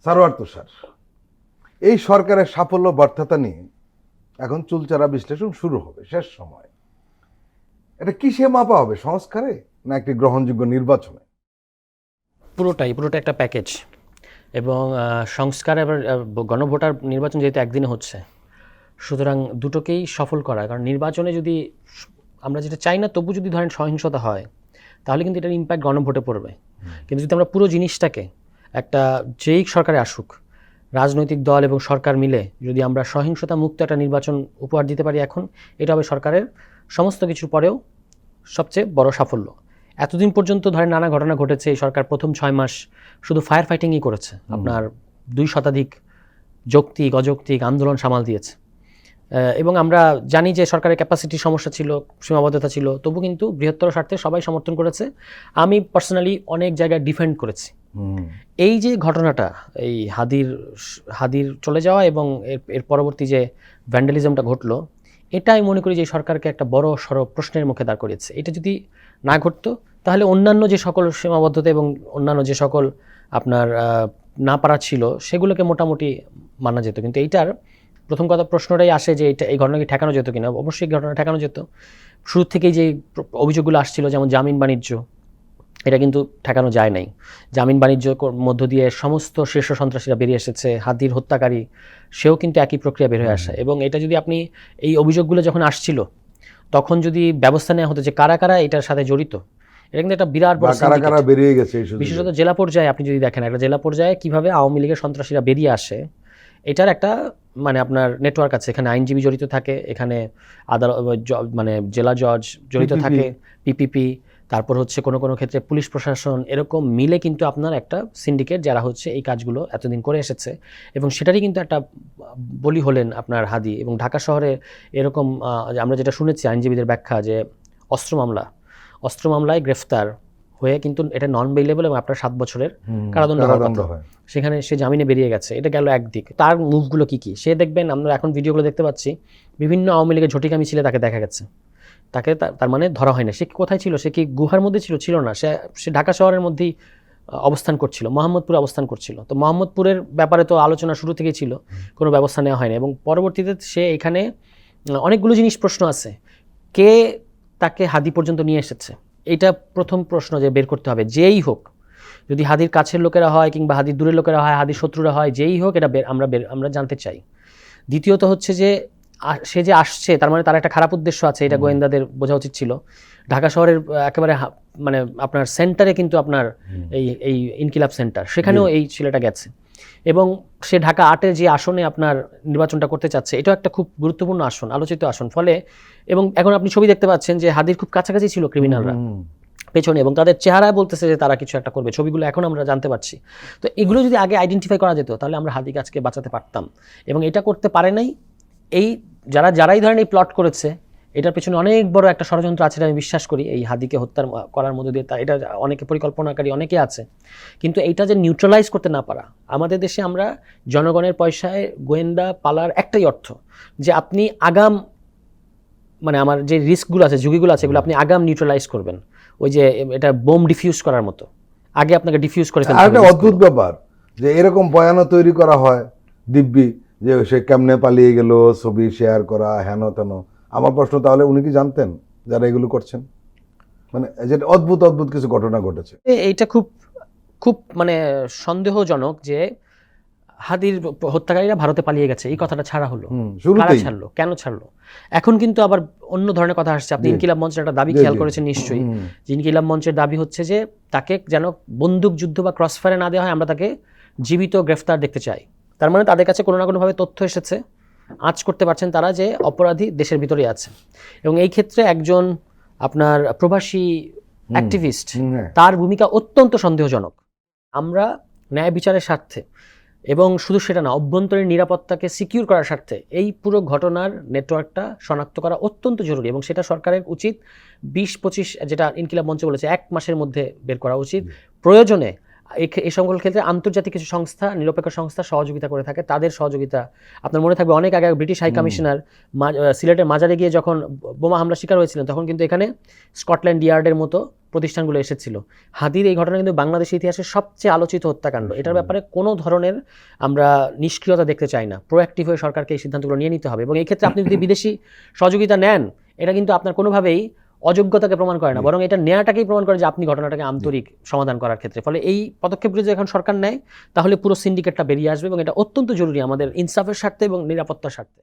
Sarwar Tushar, এই সরকারের সাফল্য ব্যর্থতা নিয়ে এখন চুলচারা বিশ্লেষণ শুরু হবে, শেষ সময়। এটা কিসে মাপা হবে, সংস্কারে না একটি গ্রহণযোগ্য নির্বাচনে? পুরোটা একটা প্যাকেজ। এবং সংস্কার এবার গণভোটার নির্বাচন যেহেতু একদিনে হচ্ছে, সুতরাং দুটোকেই সফল করা। কারণ নির্বাচনে যদি আমরা যেটা চাই না, তবু যদি ধরেন সহিংসতা হয়, তাহলে কিন্তু এটার ইম্প্যাক্ট গণভোটে পড়বে। কিন্তু যদি আমরা পুরো জিনিসটাকে একটা যেই সরকারে আসুক, রাজনৈতিক দল এবং সরকার মিলে যদি আমরা সহিংসতা মুক্ত একটা নির্বাচন উপহার দিতে পারি, এখন এটা হবে সরকারের সমস্ত কিছুর পরেও সবচেয়ে বড় সাফল্য। এতদিন পর্যন্ত ধরেন নানা ঘটনা ঘটেছে, এই সরকার প্রথম 6 মাস শুধু ফায়ার ফাইটিংই করেছে, আপনার 2 শতাধিক যৌক্তিক অযৌক্তিক আন্দোলন সামাল দিয়েছে। এবং আমরা জানি যে সরকারের ক্যাপাসিটির সমস্যা ছিল, সীমাবদ্ধতা ছিল, তবু কিন্তু বৃহত্তর স্বার্থে সবাই সমর্থন করেছে। আমি পার্সোনালি অনেক জায়গায় ডিফেন্ড করেছি। এই যে ঘটনাটা, এই হাদির চলে যাওয়া এবং এর পরবর্তী যে ভ্যান্ডালিজমটা ঘটলো, এটা আমি মনে করি যে সরকারকে একটা বড় সড় প্রশ্নের মুখে দাঁড় করিয়েছে। এটা যদি না ঘটতো, তাহলে অন্যান্য যে সকল সীমাবদ্ধতা এবং অন্যান্য যে সকল আপনার না পারা ছিল, সেগুলোকে মোটামুটি মানা যেত। কিন্তু এইটার প্রথম কথা প্রশ্নটাই আসে যে এই ঘটনা কি ঠেকানো যেত কিনা। অবশ্যই ঘটনা ঠেকানো যেত। শুরু থেকেই যে অভিযোগগুলো আসছিল, যেমন জামিন বাণিজ্য, এটা কিন্তু ঠেকানো যায় নাই। জামিন বাণিজ্য মধ্য দিয়ে সমস্ত শীর্ষ সন্ত্রাসীরা বেরিয়ে এসেছে। হাদির হত্যাকারী সেও কিন্তু একই প্রক্রিয়া বের হয়ে আসে। এবং এটা যদি আপনি এই অভিযোগগুলো যখন আসছিল, তখন যদি ব্যবস্থা নেওয়া হতো যে কারা কারা এটার সাথে জড়িত, এটা কিন্তু একটা বিরাট বড় কারা বেরিয়ে গেছে, বিশেষত জেলা পর্যায়ে আপনি যদি দেখেন, একটা জেলা পর্যায়ে কিভাবে আওয়ামী লীগের সন্ত্রাসীরা বেরিয়ে আসে, এটার একটা মানে আপনার নেটওয়ার্ক আছে। এখানে আইনজীবী জড়িত থাকে, এখানে আদালত মানে জেলা জজ জড়িত থাকে, পিপিপি, তারপর হচ্ছে কোনো কোনো ক্ষেত্রে পুলিশ প্রশাসন, এরকম মিলে কিন্তু আপনার একটা সিন্ডিকেট যারা হচ্ছে এই কাজগুলো এতদিন করে এসেছে। এবং সেটারই কিন্তু একটা বলি হলেন আপনার হাদি। এবং ঢাকা শহরে এরকম আমরা যেটা শুনেছি আইনজীবীদের ব্যাখ্যা, যে অস্ত্র মামলায় গ্রেফতার হয়ে কিন্তু এটা নন বেইলেবল এবং আপনার 7 বছরের কারাদণ্ড হয়। সেখানে সে জামিনে বেরিয়ে গেছে। এটা গেল একদিক। তার মুভগুলো কি সে দেখবেন, আমরা এখন ভিডিওগুলো দেখতে পাচ্ছি, বিভিন্ন আওয়ামী লীগের ঝটিকা মিছিলে তাকে দেখা গেছে। তাকে তার মানে ধরা হয় না। সে কোথায় ছিল? সে কি গুহার মধ্যে ছিল না। সে ঢাকা শহরের মধ্যেই অবস্থান করছিল, মোহাম্মদপুরে অবস্থান করছিল। তো মোহাম্মদপুরের ব্যাপারে তো আলোচনা শুরু থেকেই ছিল, কোনো ব্যবস্থা নেওয়া হয়নি। এবং পরবর্তীতে সে এখানে অনেকগুলো জিনিস প্রশ্ন আছে, কে তাকে হাদি পর্যন্ত নিয়ে এসেছে, এটা প্রথম প্রশ্ন যে বের করতে হবে। যেই হোক, যদি হাদির কাছের লোকেরা হয় কিংবা হাদির দূরের লোকেরা হয়, হাদির শত্রুরা হয়, যেই হোক, এটা আমরা জানতে চাই। দ্বিতীয়ত হচ্ছে যে সে যে আসছে, তার মানে তার একটা খারাপ উদ্দেশ্য আছে, এটা গোয়েন্দাদের বোঝা উচিত ছিল। ঢাকা শহরের একেবারে মানে আপনার সেন্টারে কিন্তু আপনার এই ইনকিলাব সেন্টার, সেখানেও এই ছেলেটা গেছে। এবং সে ঢাকা 8-এর যে আসনে আপনার নির্বাচনটা করতে চাচ্ছে, এটাও একটা খুব গুরুত্বপূর্ণ আসন, আলোচিত আসন। ফলে এবং এখন আপনি ছবি দেখতে পাচ্ছেন যে হাদির খুব কাছাকাছি ছিল ক্রিমিনালরা পেছনে, এবং তাদের চেহারায় বলতেছে যে তারা কিছু একটা করবে। ছবিগুলো এখন আমরা জানতে পারছি। তো এগুলো যদি আগে আইডেন্টিফাই করা যেত, তাহলে আমরা হাদিকে আজকে বাঁচাতে পারতাম। এবং এটা করতে পারে নাই। এই যারাই ধরেন এই প্লট করেছে, এটার পেছনে অনেক বড় একটা ষড়যন্ত্র আছে, আমি বিশ্বাস করি। এই হাদিকে হত্যা করার মধ্যে দিয়ে এটা অনেকে পরিকল্পনাকারী অনেকে আছে। কিন্তু এইটা যে নিউট্রালাইজ করতে না পারা, আমাদের দেশে আমরা জনগণের পয়সায় গোয়েন্দা পালার একটাই অর্থ, যে আপনি আগাম মানে আমার যে রিস্কগুলো আছে, ঝুঁকিগুলো আছে, এগুলো আপনি আগাম নিউট্রালাইজ করবেন। ওই যে এটা বোম ডিফিউজ করার মতো, আগে আপনাকে ডিফিউজ করে ফেলতে হবে। একটা অদ্ভুত ব্যাপার যে এরকম বয়ানও তৈরি করা হয় দিব্যি, যে সে কেমনে পালিয়ে গেল, ছবি শেয়ার করা, হেন তেন। আমার প্রশ্ন, তাহলে উনি কি জানতেন যারা এগুলো করছেন? মানে যেটা অদ্ভুত কিছু ঘটনা ঘটেছে। এইটা খুব মানে সন্দেহজনক যে হাদির হত্যাকারীরা ভারতে পালিয়ে গেছে, এই কথাটা ছাড়া হলো। কারা ছাড়লো, কেন ছাড়লো? এখন কিন্তু আবার অন্য ধরনের কথা আসছে। আপনি ইনকিলাব মঞ্চের একটা দাবি খেয়াল করেছেন নিশ্চয়ই, যে ইনকিলাব মঞ্চের দাবি হচ্ছে যে তাকে যেন বন্দুক যুদ্ধ বা ক্রসফায়ারে না দেওয়া হয়, আমরা তাকে জীবিত গ্রেফতার দেখতে চাই। তার মানে তাদের কাছে কোনো না কোনোভাবে তথ্য এসেছে, আঁচ করতে পারছেন তারা যে অপরাধী দেশের ভিতরে আছে। এবং এই ক্ষেত্রে একজন আপনার প্রবাসী অ্যাক্টিভিস্ট, তার ভূমিকা অত্যন্ত সন্দেহজনক। আমরা ন্যায় বিচারের স্বার্থে এবং শুধু সেটা না, অভ্যন্তরীণ নিরাপত্তাকে সিকিউর করার স্বার্থে এই পুরো ঘটনার নেটওয়ার্কটা শনাক্ত করা অত্যন্ত জরুরি। এবং সেটা সরকারের উচিত 20-25, যেটা ইনকিলাব মঞ্চ বলেছে, 1 মাসের মধ্যে বের করা উচিত। প্রয়োজনে এই সকল ক্ষেত্রে আন্তর্জাতিক কিছু সংস্থা, নিরপেক্ষ সংস্থা সহযোগিতা করে থাকে। তাদের সহযোগিতা আপনার মনে থাকবে, অনেক আগে ব্রিটিশ হাই কমিশনার সিলেটের মাজারে গিয়ে যখন বোমা হামলার শিকার হয়েছিলেন, তখন কিন্তু এখানে স্কটল্যান্ড ইয়ার্ডের মতো প্রতিষ্ঠানগুলো এসেছিল। হাদির এই ঘটনা কিন্তু বাংলাদেশের ইতিহাসে সবচেয়ে আলোচিত হত্যাকাণ্ড। এটার ব্যাপারে কোনো ধরনের আমরা নিষ্ক্রিয়তা দেখতে চাই না। প্রোঅ্যাক্টিভ হয়ে সরকারকে এই সিদ্ধান্তগুলো নিয়ে নিতে হবে, এবং এই ক্ষেত্রে আপনি যদি বিদেশি সহযোগিতা নেন, এটা কিন্তু আপনার কোনোভাবেই অযোগ্যতাকে প্রমাণ করে না, বরং এটা নেওয়াটাকেই প্রমাণ করে যে আপনি ঘটনাটাকে আন্তরিক সমাধান করার ক্ষেত্রে। ফলে এই পদক্ষেপগুলো যদি এখন সরকার নেয়, তাহলে পুরো সিন্ডিকেটটা বেরিয়ে আসবে, এবং এটা অত্যন্ত জরুরি আমাদের ইনসাফের স্বার্থে এবং নিরাপত্তার স্বার্থে।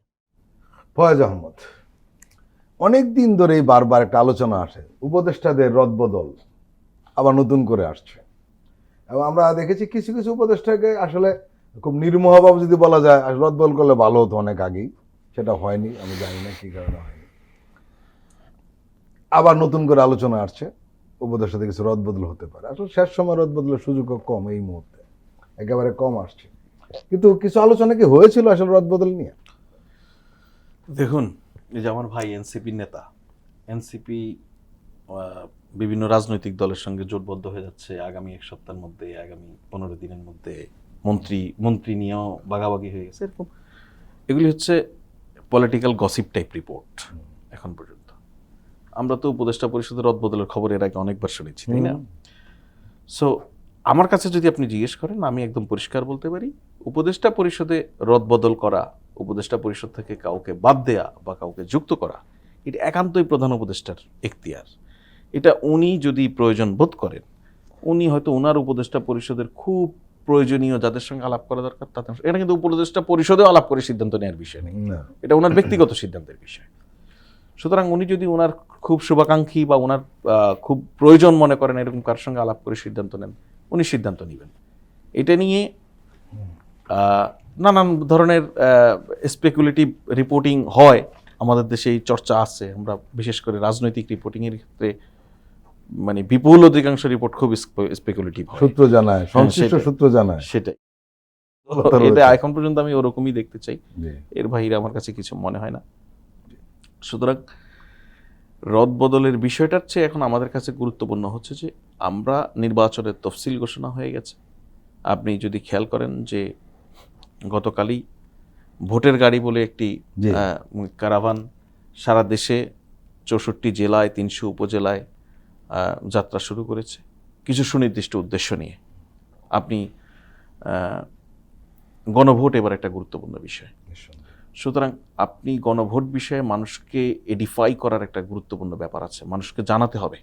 ফয়েজ আহমদ, অনেক দিন ধরেই বারবার একটা আলোচনা আসে, উপদেষ্টাদের রদবদল আবার নতুন করে আসছে, এবং আমরা দেখেছি কিছু কিছু উপদেষ্টাকে আসলে খুব নির্মোহভাবে যদি বলা যায় রদবদল করলে ভালো হতো অনেক আগেই, সেটা হয়নি, আমি জানি না কী কারণে হয়নি। আবার নতুন করে আলোচনা আসছে উপদেষ্টাদের কিছু রদবদল হতে পারে। আসলে শেষ সময় রদবদলের সুযোগও কম, এই মুহূর্তে একেবারে কম আসছে, কিন্তু কিছু আলোচনা কি হয়েছিল আসলে রদবদল নিয়ে? দেখুন, এই যে আমার ভাই এনসিপি নেতা, এনসিপি বিভিন্ন রাজনৈতিক দলের সঙ্গে জোটবদ্ধ হয়ে যাচ্ছে আগামী 1 সপ্তাহের মধ্যে, আগামী 15 দিনের মধ্যে মন্ত্রী নিয়েও বাগাবাগি হয়ে গেছে, এরকম এগুলি হচ্ছে পলিটিক্যাল গসিপ টাইপ রিপোর্ট। এখন পর্যন্ত আমরা তো উপদেষ্টা পরিষদের রদবদলের খবর এর আগে অনেকবার শুনেছি, তাই না? সো আমার কাছে যদি আপনি জিজ্ঞেস করেন, আমি একদম পরিষ্কার বলতে পারি, উপদেষ্টা পরিষদে রদবদল করা, উপদেষ্টা পরিষদ থেকে কাউকে বাদ দেয়া বা কাউকে যুক্ত করা, এটা একান্তই প্রধান উপদেষ্টার এখতিয়ার। এটা উনি যদি প্রয়োজন বোধ করেন, উনি হয়তো ওনার উপদেষ্টা পরিষদের খুব প্রয়োজনীয় যাদের সঙ্গে আলাপ করা দরকার তাদের, এটা কিন্তু উপদেষ্টা পরিষদেও আলাপ করে সিদ্ধান্ত নেওয়ার বিষয় নেই, এটা ওনার ব্যক্তিগত সিদ্ধান্তের বিষয়। সুতরাং উনি যদি ওনার খুব শুভাকাঙ্ক্ষী বা ওনার খুব প্রয়োজন মনে করেন, এরকম কার সঙ্গে আলাপ করে সিদ্ধান্ত নেন, উনি সিদ্ধান্ত নেবেন। এটা নিয়ে নানান ধরনের স্পেকুলেটিভ রিপোর্টিং হয় আমাদের দেশে, এই চর্চা আছে। আমরা বিশেষ করে রাজনৈতিক রিপোর্টিংয়ের ক্ষেত্রে মানে বিপুল অধিকাংশ রিপোর্ট খুব স্পেকুলেটিভ হয়, সূত্র জানায়, সংশ্লিষ্ট সূত্র জানায়, সেটাই। এটা এখন পর্যন্ত আমি ওরকমই দেখতে চাই, এর বাইরে আমার কাছে কিছু মনে হয় না। সুতরাং রদবদলের বিষয়টার চেয়ে এখন আমাদের কাছে গুরুত্বপূর্ণ হচ্ছে যে আমরা নির্বাচনের তফসিল ঘোষণা হয়ে গেছে। আপনি যদি খেয়াল করেন যে গতকালই ভোটের গাড়ি বলে একটি কারাভান সারা দেশে 64 জেলায় 300 উপজেলায় যাত্রা শুরু করেছে কিছু সুনির্দিষ্ট উদ্দেশ্য নিয়ে। আপনি গণভোট এবার একটা গুরুত্বপূর্ণ বিষয়, সুতরাং আপনি গণভোট বিষয়ে মানুষকে এডিফাই করার একটা গুরুত্বপূর্ণ ব্যাপার আছে। মানুষকে জানাতে হবে,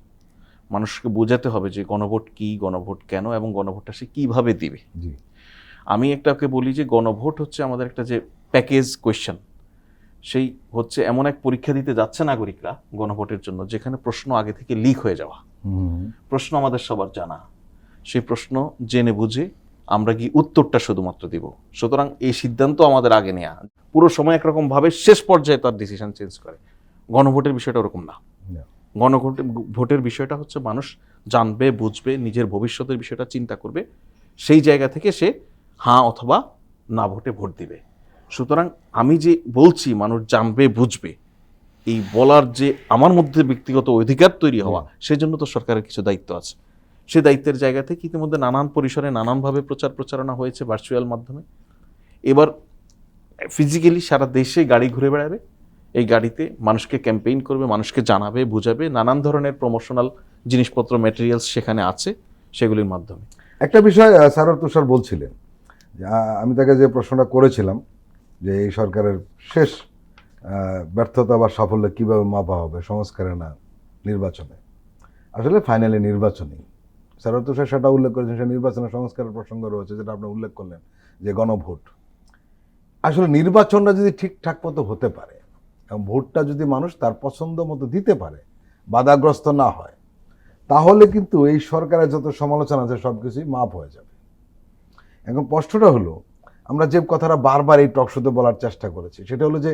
মানুষকে বোঝাতে হবে যে গণভোট কি, গণভোট কেন, এবং গণভোটটা সে কীভাবে দিবে। আমি একটাকে বলি যে গণভোট হচ্ছে আমাদের একটা যে প্যাকেজ কোয়েশ্চেন, সেই হচ্ছে এমন এক পরীক্ষা দিতে যাচ্ছে নাগরিকরা গণভোটের জন্য যেখানে প্রশ্ন আগে থেকে লিক হয়ে যাওয়া, প্রশ্ন আমাদের সবার জানা, সেই প্রশ্ন জেনে বুঝে আমরা কি উত্তরটা শুধুমাত্র দিব। সুতরাং এই সিদ্ধান্ত আমাদের আগে নেওয়া, পুরো সময় একরকম ভাবে শেষ পর্যায়ে তার ডিসিশন চেঞ্জ করে। গণভোটের বিষয়টা ওরকম না। গণভোটের বিষয়টা হচ্ছে মানুষ জানবে, বুঝবে, নিজের ভবিষ্যতের বিষয়টা চিন্তা করবে, সেই জায়গা থেকে সে হ্যাঁ অথবা না ভোটে ভোট দিবে। সুতরাং আমি যে বলছি মানুষ জানবে, বুঝবে, এই বলার যে আমার মধ্যে ব্যক্তিগত অধিকার তৈরি হওয়া, সেজন্য তো সরকারের কিছু দায়িত্ব আছে। সে দায়িত্বের জায়গা থেকে ইতিমধ্যে নানান পরিসরে নানানভাবে প্রচারণা হয়েছে ভার্চুয়াল মাধ্যমে। এবার ফিজিক্যালি সারা দেশে গাড়ি ঘুরে বেড়াবে, এই গাড়িতে মানুষকে ক্যাম্পেইন করবে, মানুষকে জানাবে, বুঝাবে, নানান ধরনের প্রমোশনাল জিনিসপত্র ম্যাটেরিয়ালস সেখানে আছে, সেগুলির মাধ্যমে। একটা বিষয় সারোয়ার তুষার বলছিলেন, আমি তাকে যে প্রশ্নটা করেছিলাম যে এই সরকারের শেষ ব্যর্থতা বা সাফল্য কীভাবে মাপা হবে, সংস্কারে না নির্বাচনে, আসলে ফাইনালি নির্বাচনেই। সারোয়ার তুষার সেটা উল্লেখ করেছেন, সে নির্বাচনের সংস্কারের প্রসঙ্গ রয়েছে, যেটা আপনি উল্লেখ করলেন যে গণভোট। আসলে নির্বাচনটা যদি ঠিকঠাক মতো হতে পারে এবং ভোটটা যদি মানুষ তার পছন্দ মতো দিতে পারে, বাধাগ্রস্ত না হয়, তাহলে কিন্তু এই সরকারের যত সমালোচনা আছে সব কিছুই মাপ হয়ে যাবে। এখন প্রশ্নটা হলো, আমরা যে কথাটা বারবার এই টকশোতে বলার চেষ্টা করেছি, সেটা হলো যে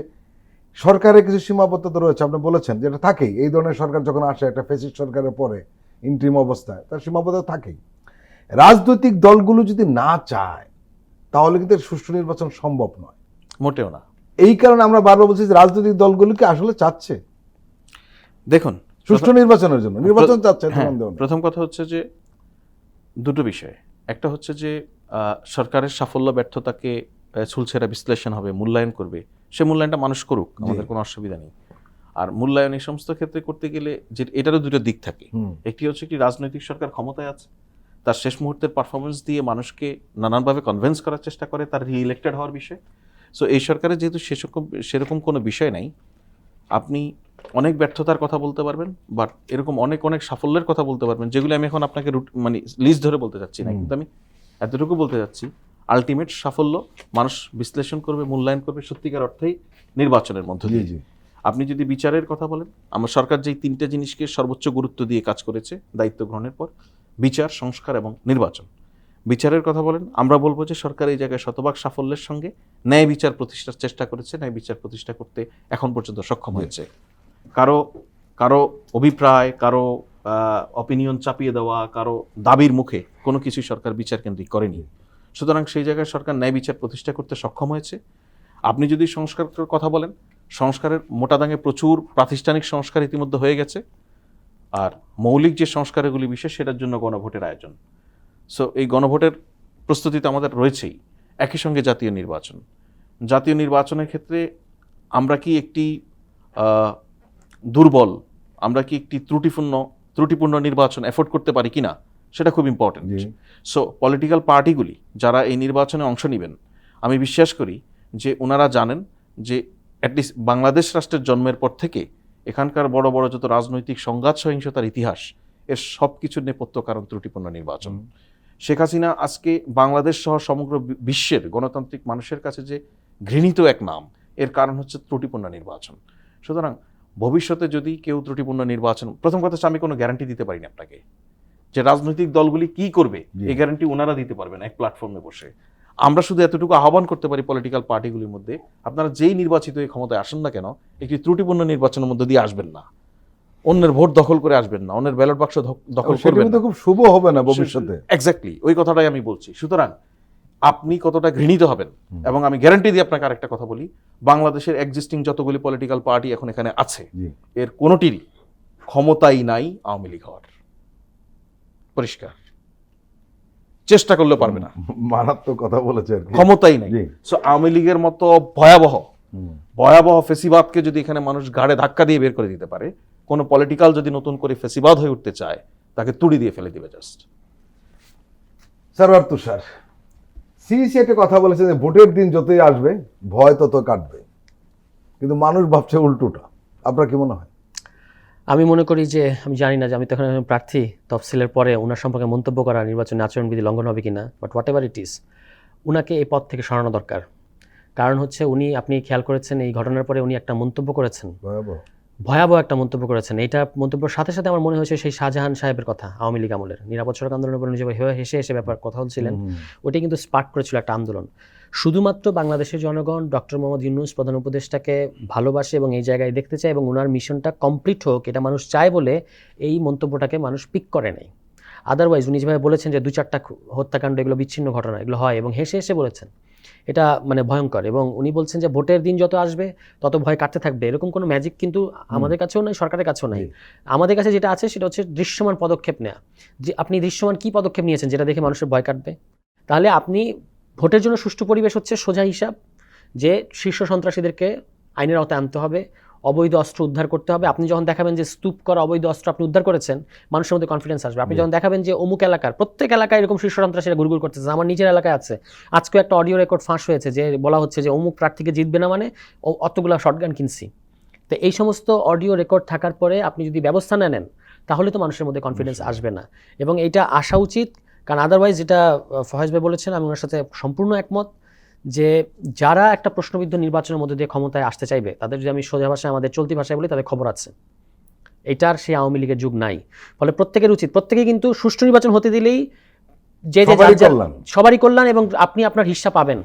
সরকারের কিছু সীমাবদ্ধতা রয়েছে। আপনি বলেছেন যেটা থাকেই, এই ধরনের সরকার যখন আসে, একটা ফ্যাসিস্ট সরকারের পরে ইন্ট্রিম অবস্থায় তার সীমাবদ্ধতা থাকেই। রাজনৈতিক দলগুলো যদি না চায় তাহলে কিন্তু সুষ্ঠু নির্বাচন সম্ভব নয়, মোটেও না। এই কারণে আমরা বারবার বলছি যে রাজনৈতিক দলগুলোকে আসলে চাচ্ছে, দেখুন, সুষ্ঠু নির্বাচনের জন্য নির্বাচন চাচ্ছে। প্রথম কথা হচ্ছে যে দুটো বিষয়, একটা হচ্ছে যে সরকারের সাফল্য ব্যর্থতাকে ছুলছেরা বিশ্লেষণ হবে, মূল্যায়ন করবে, সে মূল্যায়নটা মানুষ করুক, আমাদের কোনো অসুবিধা নেই। আর মূল্যায়ন এই সমস্ত ক্ষেত্রে করতে গেলে যে এটারও দুটো দিক থাকে। একটি হচ্ছে কি রাজনৈতিক সরকার ক্ষমতায় আছে, তার শেষ মুহূর্তের পারফরমেন্স দিয়ে মানুষকে নানানভাবে কনভিন্স করার চেষ্টা করে তার রিইলেক্টেড হওয়ার বিষয়ে। সো এই সরকারের যেহেতু সেরকম কোনো বিষয় নাই, আপনি অনেক ব্যর্থতার কথা বলতে পারবেন, বাট এরকম অনেক অনেক সাফল্যের কথা বলতে পারবেন, যেগুলি আমি এখন আপনাকে মানে লিস্ট ধরে বলতে চাচ্ছি না, কিন্তু আমি এতটুকু বলতে চাচ্ছি আলটিমেট সাফল্য মানুষ বিশ্লেষণ করবে, মূল্যায়ন করবে সত্যিকার অর্থেই নির্বাচনের মধ্য দিয়ে। আপনি যদি বিচারের কথা বলেন, আমার সরকার যেই 3টে জিনিসকে সর্বোচ্চ গুরুত্ব দিয়ে কাজ করেছে দায়িত্ব গ্রহণের পর, বিচার, সংস্কার এবং নির্বাচন। বিচারের কথা বলেন, আমরা বলবো যে সরকার এই জায়গায় শতভাগ সাফল্যের সঙ্গে ন্যায় বিচার প্রতিষ্ঠার চেষ্টা করেছে, ন্যায় বিচার প্রতিষ্ঠা করতে এখন পর্যন্ত সক্ষম হয়েছে। কারো অভিপ্রায়, কারো অপিনিয়ন চাপিয়ে দেওয়া, কারো দাবির মুখে কোনো কিছুই সরকার বিচার কেন্দ্রিক করেনি। সুতরাং সেই জায়গায় সরকার ন্যায় বিচার প্রতিষ্ঠা করতে সক্ষম হয়েছে। আপনি যদি সংস্কারের কথা বলেন, সংস্কারের মোটা দাগে প্রচুর প্রাতিষ্ঠানিক সংস্কার ইতিমধ্যে হয়ে গেছে, আর মৌলিক যে সংস্কারগুলি বিষয় সেটার জন্য গণভোটের আয়োজন। সো এই গণভোটের প্রস্তুতি তো আমাদের রয়েছেই। একই সঙ্গে জাতীয় নির্বাচনের ক্ষেত্রে আমরা কি একটি দুর্বল, আমরা কি একটি ত্রুটিপূর্ণ নির্বাচন এফোর্ড করতে পারি কিনা, সেটা খুব ইম্পর্টেন্ট। সো পলিটিক্যাল পার্টিগুলি যারা এই নির্বাচনে অংশ নেবেন, আমি বিশ্বাস করি যে ওনারা জানেন যে অ্যাটলিস্ট বাংলাদেশ রাষ্ট্রের জন্মের পর থেকে এখানকার বড় বড় যত রাজনৈতিক সংঘাত সহিংসতার ইতিহাস, এর সব কিছুর নেপথ্য কারণ ত্রুটিপূর্ণ নির্বাচন। শেখ হাসিনা আজকে বাংলাদেশ সহ সমগ্র বিশ্বের গণতান্ত্রিক মানুষের কাছে যে ঘৃণিত এক নাম, এর কারণ হচ্ছে ত্রুটিপূর্ণ নির্বাচন। সুতরাং ভবিষ্যতে যদি কেউ ত্রুটিপূর্ণ নির্বাচন, প্রথম কথা হচ্ছে আমি কোনো গ্যারান্টি দিতে পারি না আপনাকে যে রাজনৈতিক দলগুলি কি করবে, এই গ্যারান্টি ওনারা দিতে পারবেন এক প্ল্যাটফর্মে বসে। আমরা শুধু এতটুকু আহ্বান করতে পারি পলিটিক্যাল পার্টিগুলির মধ্যে, আপনারা যেই নির্বাচিত এই ক্ষমতায় আসেন না কেন, একটি ত্রুটিপূর্ণ নির্বাচনের মধ্যে দিয়ে আসবেন না, অন্যের ভোট দখল করে আসবেন না, অন্যের ব্যালট বাক্স দখল করবেন না। খুব শুভ হবে না ভবিষ্যতে। এক্স্যাক্টলি ওই কথাটাই আমি বলছি। সুতরাং আপনি কতটা ঘৃণিত হবেন, এবং আমি গ্যারান্টি দিয়ে আপনাকে আরেকটা কথা বলি, বাংলাদেশের এক্সিস্টিং যতগুলি পলিটিক্যাল পার্টি এখন এখানে আছে, এর কোনোটিরই ক্ষমতাই নাই আওয়ামী লীগ হওয়ার। পরিষ্কার, চেষ্টা করলে পারবে না, মারাত্মক কথা বলেছে, ক্ষমতাই নাই। সো আওয়ামী লীগের মতো ভয়াবহ ফেসিবাদকে যদি এখানে মানুষ গাড়ে ধাক্কা দিয়ে বের করে দিতে পারে, কোনো পলিটিক্যাল যদি নতুন করে ফেসিবাদ হয়ে উঠতে চায়, তাকে তুড়ি দিয়ে ফেলে দিবে জাস্ট। সারওয়ার তুষার, সিইসি একটা কথা বলেছে যে ভোটের দিন যতই আসবে ভয় তত কাটবে, কিন্তু মানুষ ভাবছে উল্টোটা। আপনার কি মনে হয়? আমি মনে করি যে, আমি জানি না যে আমি তো এখন প্রার্থী, তফসিলের পরে ওনার সম্পর্কে মন্তব্য করা নির্বাচনী আচরণবিধি লঙ্ঘন হবে কিনা, but what ever it is, উনাকে এই পদ থেকে সরানো দরকার। কারণ হচ্ছে উনি, আপনি খেয়াল করেছেন এই ঘটনার পরে উনি একটা মন্তব্য করেছেন, ভয়াবহ একটা মন্তব্য করেছেন। এইটা মন্তব্যের সাথে সাথে আমার মনে হয়েছে সেই শাহজাহান সাহেবের কথা, আওয়ামী লীগ আমলের নিরাপদ সড়ক আন্দোলনের উপরে নিজে হেসে ব্যাপার কথা বলছিলেন, ওটাই কিন্তু স্পার্ক করেছিল একটা আন্দোলন। শুধুমাত্র বাংলাদেশের জনগণ ডক্টর মোহাম্মদ ইউনূস প্রধান উপদেষ্টাকে ভালোবাসে এবং এই জায়গায় দেখতে চায় এবং ওনার মিশনটা কমপ্লিট হোক, এটা মানুষ চায় বলে এই মন্তব্যটাকে মানুষ পিক করে নেয়। আদারওয়াইজ উনি যেভাবে বলেছেন যে 2-4টা হত্যাকাণ্ড, এগুলো বিচ্ছিন্ন ঘটনা, এগুলো হয়, এবং হেসে বলেছেন, এটা মানে ভয়ঙ্কর। এবং উনি বলছেন যে ভোটের দিন যত আসবে তত ভয় কাটতে থাকবে, এরকম কোনো ম্যাজিক কিন্তু আমাদের কাছেও নাই, সরকারের কাছেও নাই। আমাদের কাছে যেটা আছে সেটা হচ্ছে দৃশ্যমান পদক্ষেপ নেওয়া। যে আপনি দৃশ্যমান কি পদক্ষেপ নিয়েছেন যেটা দেখে মানুষের ভয় কাটবে? তাহলে আপনি ভোটের জন্য সুষ্ঠু পরিবেশ হচ্ছে সোজা হিসাব, যে শীর্ষ সন্ত্রাসীদেরকে আইনের আওতায় আনতে হবে, অবৈধ অস্ত্র উদ্ধার করতে হবে। আপনি যখন দেখাবেন যে স্তূপ করা অবৈধ অস্ত্র আপনি উদ্ধার করেছেন, মানুষের মধ্যে কনফিডেন্স আসবে। আপনি যখন দেখাবেন যে অমুক এলাকার প্রত্যেক এলাকায় এরকম শীর্ষ সন্ত্রাসীরা ঘুরঘুর করতেছে, আমার নিজের এলাকায় আছে, আজকে একটা অডিও রেকর্ড ফাঁস হয়েছে যে বলা হচ্ছে যে অমুক প্রার্থীকে জিতবে না মানে অতগুলো শটগান কিনছি। তো এই সমস্ত অডিও রেকর্ড থাকার পরে আপনি যদি ব্যবস্থা না নেন, তাহলে তো মানুষের মধ্যে কনফিডেন্স আসবে না, এবং এইটা আসা উচিত। কারণ আদারওয়াইজ যেটা ফয়েজ ভাই বলেছেন, আমি ওনার সাথে সম্পূর্ণ একমত, যে যারা একটা প্রশ্নবিদ্ধ নির্বাচনের মধ্যে দিয়ে ক্ষমতায় আসতে চাইবে, তাদের যদি আমি সোজা ভাষায়, আমাদের চলতি ভাষায় বলি, তাদের খবর আছে। এটার সেই আওয়ামী লীগের যুগ নাই। ফলে প্রত্যেকের উচিত, প্রত্যেকে কিন্তু সুষ্ঠু নির্বাচন হতে দিলেই যে সবারই কল্যাণ, এবং আপনি আপনার হিস্সা পাবেন।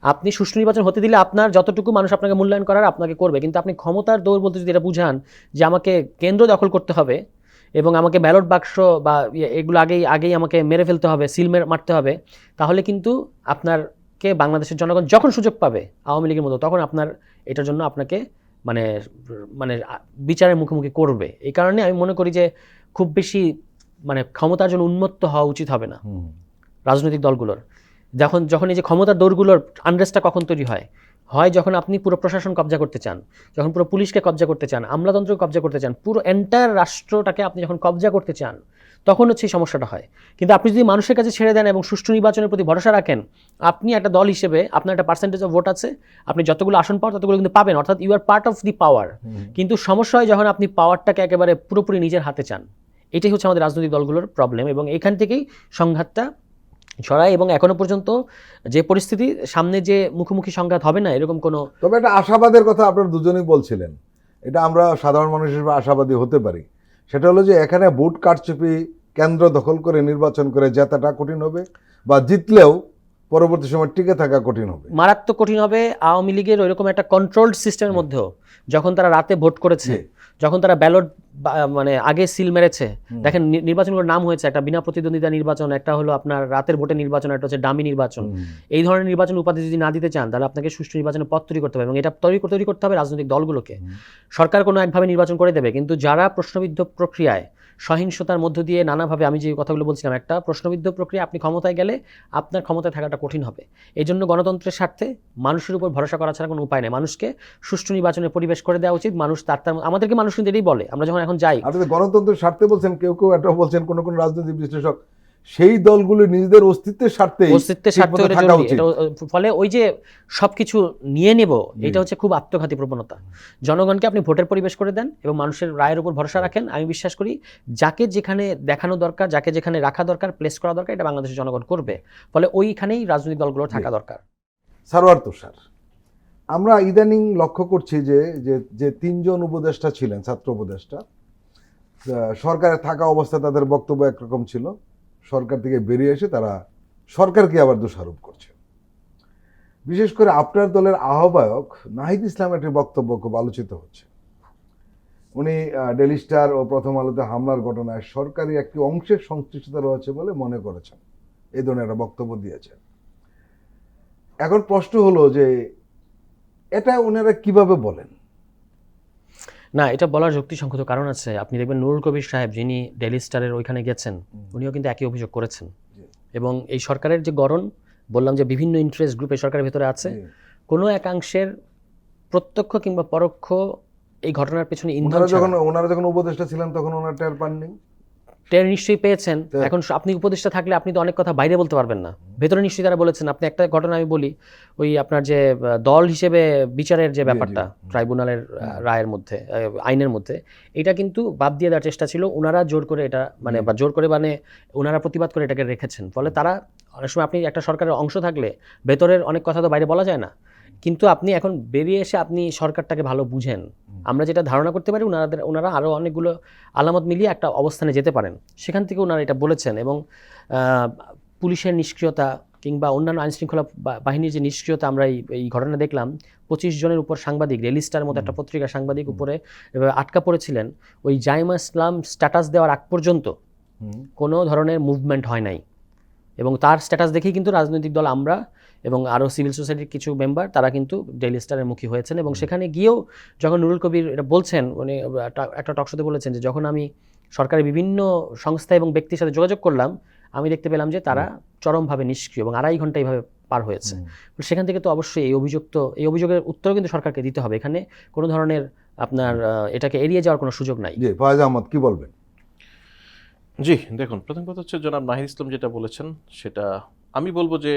আপনি সুষ্ঠু নির্বাচন হতে দিলে আপনার যতটুকু মানুষ আপনাকে মূল্যায়ন করার আপনাকে করবে, কিন্তু আপনি ক্ষমতার দৌড় বলতে যদি এটা বুঝান যে আমাকে কেন্দ্র দখল করতে হবে এবং আমাকে ব্যালট বাক্স বা এগুলো আগেই আমাকে মেরে ফেলতে হবে, সিল মারতে হবে, তাহলে কিন্তু আপনারকে বাংলাদেশের জনগণ যখন সুযোগ পাবে আওয়ামী লীগের মতো, তখন আপনার এটার জন্য আপনাকে মানে বিচারের মুখোমুখি করবে। এই কারণে আমি মনে করি যে খুব বেশি ক্ষমতার জন্য উন্মত্ত হওয়া উচিত হবে না। রাজনৈতিক দলগুলোর। যখন এই যে ক্ষমতার দৌড়গুলোর আনরেস্টটা কখন তৈরি হয় যখন আপনি পুরো প্রশাসন কবজা করতে চান, যখন পুরো পুলিশকে কবজা করতে চান, আমলাতন্ত্রকে কবজা করতে চান, পুরো এন্টায়ার রাষ্ট্রটাকে আপনি যখন কবজা করতে চান, তখন হচ্ছে এই সমস্যাটা হয়। কিন্তু আপনি যদি মানুষের কাছে ছেড়ে দেন এবং সুষ্ঠু নির্বাচনের প্রতি ভরসা রাখেন, আপনি একটা দল হিসেবে আপনার একটা পার্সেন্টেজ অফ ভোট আছে, আপনি যতগুলো আসন পাওয়ার ততগুলো কিন্তু পাবেন, অর্থাৎ you are part of the power. কিন্তু সমস্যা হয় যখন আপনি পাওয়ারটাকে একেবারে পুরোপুরি নিজের হাতে চান। এটাই হচ্ছে আমাদের রাজনৈতিক দলগুলোর প্রবলেম, এবং এখান থেকেই সংঘাতটা ছড়ায়। এবং এখনো পর্যন্ত যে পরিস্থিতি, সামনে যে মুখোমুখি সংঘাত হবে না এরকম কোনো, তবে একটা আশাবাদের কথা আপনারা দুজনেই বলছিলেন, এটা আমরা সাধারণ মানুষ হিসেবে আশাবাদী হতে পারি। সেটা হলো যে এখানে ভোট কারচুপি কেন্দ্র দখল করে নির্বাচন করে জেতাটা কঠিন হবে, বা জিতলেও পরবর্তী সময় টিকে থাকা কঠিন হবে, মারাত্মক কঠিন হবে। আওয়ামী লীগের ওইরকম একটা কন্ট্রোলড সিস্টেমের মধ্যেও যখন তারা রাতে ভোট করেছে, যখন তারা ব্যালট মানে আগে সিল মেরেছে, দেখেন নির্বাচনগুলোর নাম হয়েছে, একটা বিনা প্রতিদ্বন্দ্বিতা নির্বাচন, একটা হলো আপনার রাতের ভোটের নির্বাচন, একটা হচ্ছে ডামি নির্বাচন। এই ধরনের নির্বাচন উপাধি যদি না দিতে চান, তাহলে আপনাকে সুষ্ঠু নির্বাচনের পথ তৈরি করতে হবে, এবং এটা তৈরি করতে হবে রাজনৈতিক দলগুলোকে। সরকার কোনো একভাবে নির্বাচন করে দেবে, কিন্তু যারা প্রশ্নবিদ্ধ প্রক্রিয়ায়, সহিংসতার মধ্য দিয়ে নানাভাবে, আমি যে কথাগুলো বলছিলাম, একটা প্রশ্নবিদ্ধ প্রক্রিয়া, আপনি ক্ষমতায় গেলে আপনার ক্ষমতায় থাকাটা কঠিন হবে। এই জন্য গণতন্ত্রের স্বার্থে মানুষের উপর ভরসা করা ছাড়া কোনো উপায় নেই। মানুষকে সুষ্ঠু নির্বাচনের পরিবেশ করে দেওয়া উচিত। মানুষ আমাদেরকে মানুষ কিন্তু এটাই বলে, আমরা যখন এখন যাই। আপনাদের গণতন্ত্রের স্বার্থে বলছেন, কেউ কেউ এটা বলছেন, কোন কোন রাজনৈতিক বিশ্লেষক সেই দলগুলো নিজেদের অস্তিত্বের স্বার্থে থাকা উচিত। ফলে ওই যে সবকিছু নিয়ে নেব, এটা হচ্ছে খুব আত্মঘাতী প্রবণতা। জনগণকে আপনি ভোটের পরিবেশ করে দেন এবং মানুষের রায়ের উপর ভরসা রাখেন। আমি বিশ্বাস করি যাকে যেখানে দেখানো দরকার, যাকে যেখানে রাখা দরকার, প্লেস করা দরকার, এটা বাংলাদেশের জনগণ করবে। ফলে ওইখানেই রাজনৈতিক দলগুলো থাকা দরকার। সারোয়ার তুষার, আমরা ইদানিং লক্ষ্য করছি যে তিনজন উপদেষ্টা ছিলেন, ছাত্র উপদেষ্টা, সরকারে থাকা অবস্থায় তাদের বক্তব্য একরকম ছিল, সরকার থেকে বেরিয়ে এসে তারা সরকারকে আবার দোষারোপ করছে। বিশেষ করে আপনার দলের আহ্বায়ক নাহিদ ইসলামের একটি বক্তব্য খুব আলোচিত হচ্ছে। উনি ডেইলি স্টার ও প্রথম আলোতে হামলার ঘটনায় সরকারি একটি অংশের সংশ্লিষ্টতা রয়েছে বলে মনে করেছেন, এই ধরনের একটা বক্তব্য দিয়েছেন। এখন প্রশ্ন হলো যে এটা ওনারা কিভাবে বলেন? না, এটা বলার যুক্তিসঙ্গত কারণ আছে। আপনি দেখবেন নুরুল কবির সাহেব, যিনি ডেইলি স্টারের ওইখানে গেছেন, উনিও কিন্তু একই অভিযোগ করেছেন। এবং এই সরকারের যে গড়ন, বললাম যে বিভিন্ন ইন্টারেস্ট গ্রুপ এই সরকারের ভেতরে আছে, কোনো একাংশের প্রত্যক্ষ কিংবা পরোক্ষ এই ঘটনার পেছনে ইন্ধন। ওনারা যখন উপদেষ্টা ছিলেন তখন ওনারা টের পাননি? টের নিশ্চয়ই পেয়েছেন। এখন আপনি উপদেষ্টা থাকলে আপনি তো অনেক কথা বাইরে বলতে পারবেন না, ভেতরে নিশ্চয়ই তারা বলেছেন। আপনি একটা ঘটনা আমি বলি, ওই আপনার যে দল হিসেবে বিচারের যে ব্যাপারটা ট্রাইব্যুনালের রায়ের মধ্যে, আইনের মধ্যে, এটা কিন্তু বাদ দিয়ে দেওয়ার চেষ্টা ছিল। ওনারা জোর করে এটা মানে ওনারা প্রতিবাদ করে এটাকে রেখেছেন। ফলে তারা অনেক সময়, আপনি একটা সরকারের অংশ থাকলে ভেতরের অনেক কথা তো বাইরে বলা যায় না, কিন্তু আপনি এখন বেরিয়ে এসে আপনি সরকারটাকে ভালো বুঝেন। আমরা যেটা ধারণা করতে পারি, ওনারা আরও অনেকগুলো আলামত মিলিয়ে একটা অবস্থানে যেতে পারেন, সেখান থেকে ওনারা এটা বলেছেন। এবং পুলিশের নিষ্ক্রিয়তা কিংবা অন্যান্য আইনশৃঙ্খলা বাহিনীর যে নিষ্ক্রিয়তা, আমরা এই ঘটনা দেখলাম। 25 জনের উপর সাংবাদিক, ডেইলি স্টারের মতো একটা পত্রিকার সাংবাদিক উপরে আটকা পড়েছিলেন। ওই জাইমা ইসলাম স্ট্যাটাস দেওয়ার আগ পর্যন্ত কোনো ধরনের মুভমেন্ট হয় নাই, এবং তার স্ট্যাটাস দেখেই কিন্তু রাজনৈতিক দল আমরা এবং আরও সিভিল সোসাইটির কিছু মেম্বার, তারা কিন্তু ডেইলি স্টারের মুখী হয়েছেন। এবং সেখানে গিয়েও যখন নুরুল কবির এটা বলছেন, উনি একটা টকশোতে বলেছেন যে যখন আমি সরকারের বিভিন্ন সংস্থা এবং ব্যক্তির সাথে যোগাযোগ করলাম, আমি দেখতে পেলাম যে তারা চরমভাবে নিষ্ক্রিয়, এবং 2.5 ঘন্টা এইভাবে পার হয়েছে। সেখান থেকে তো অবশ্যই এই অভিযোগের উত্তরও কিন্তু সরকারকে দিতে হবে। এখানে কোনো ধরনের আপনার এটাকে এড়িয়ে যাওয়ার কোনো সুযোগ নাই। জি, ফয়েজ আহমদ কি বলবেন? জি, দেখুন, প্রথম কথা হচ্ছে জনাব নাহিদ ইসলাম যেটা বলেছেন, সেটা আমি বলবো যে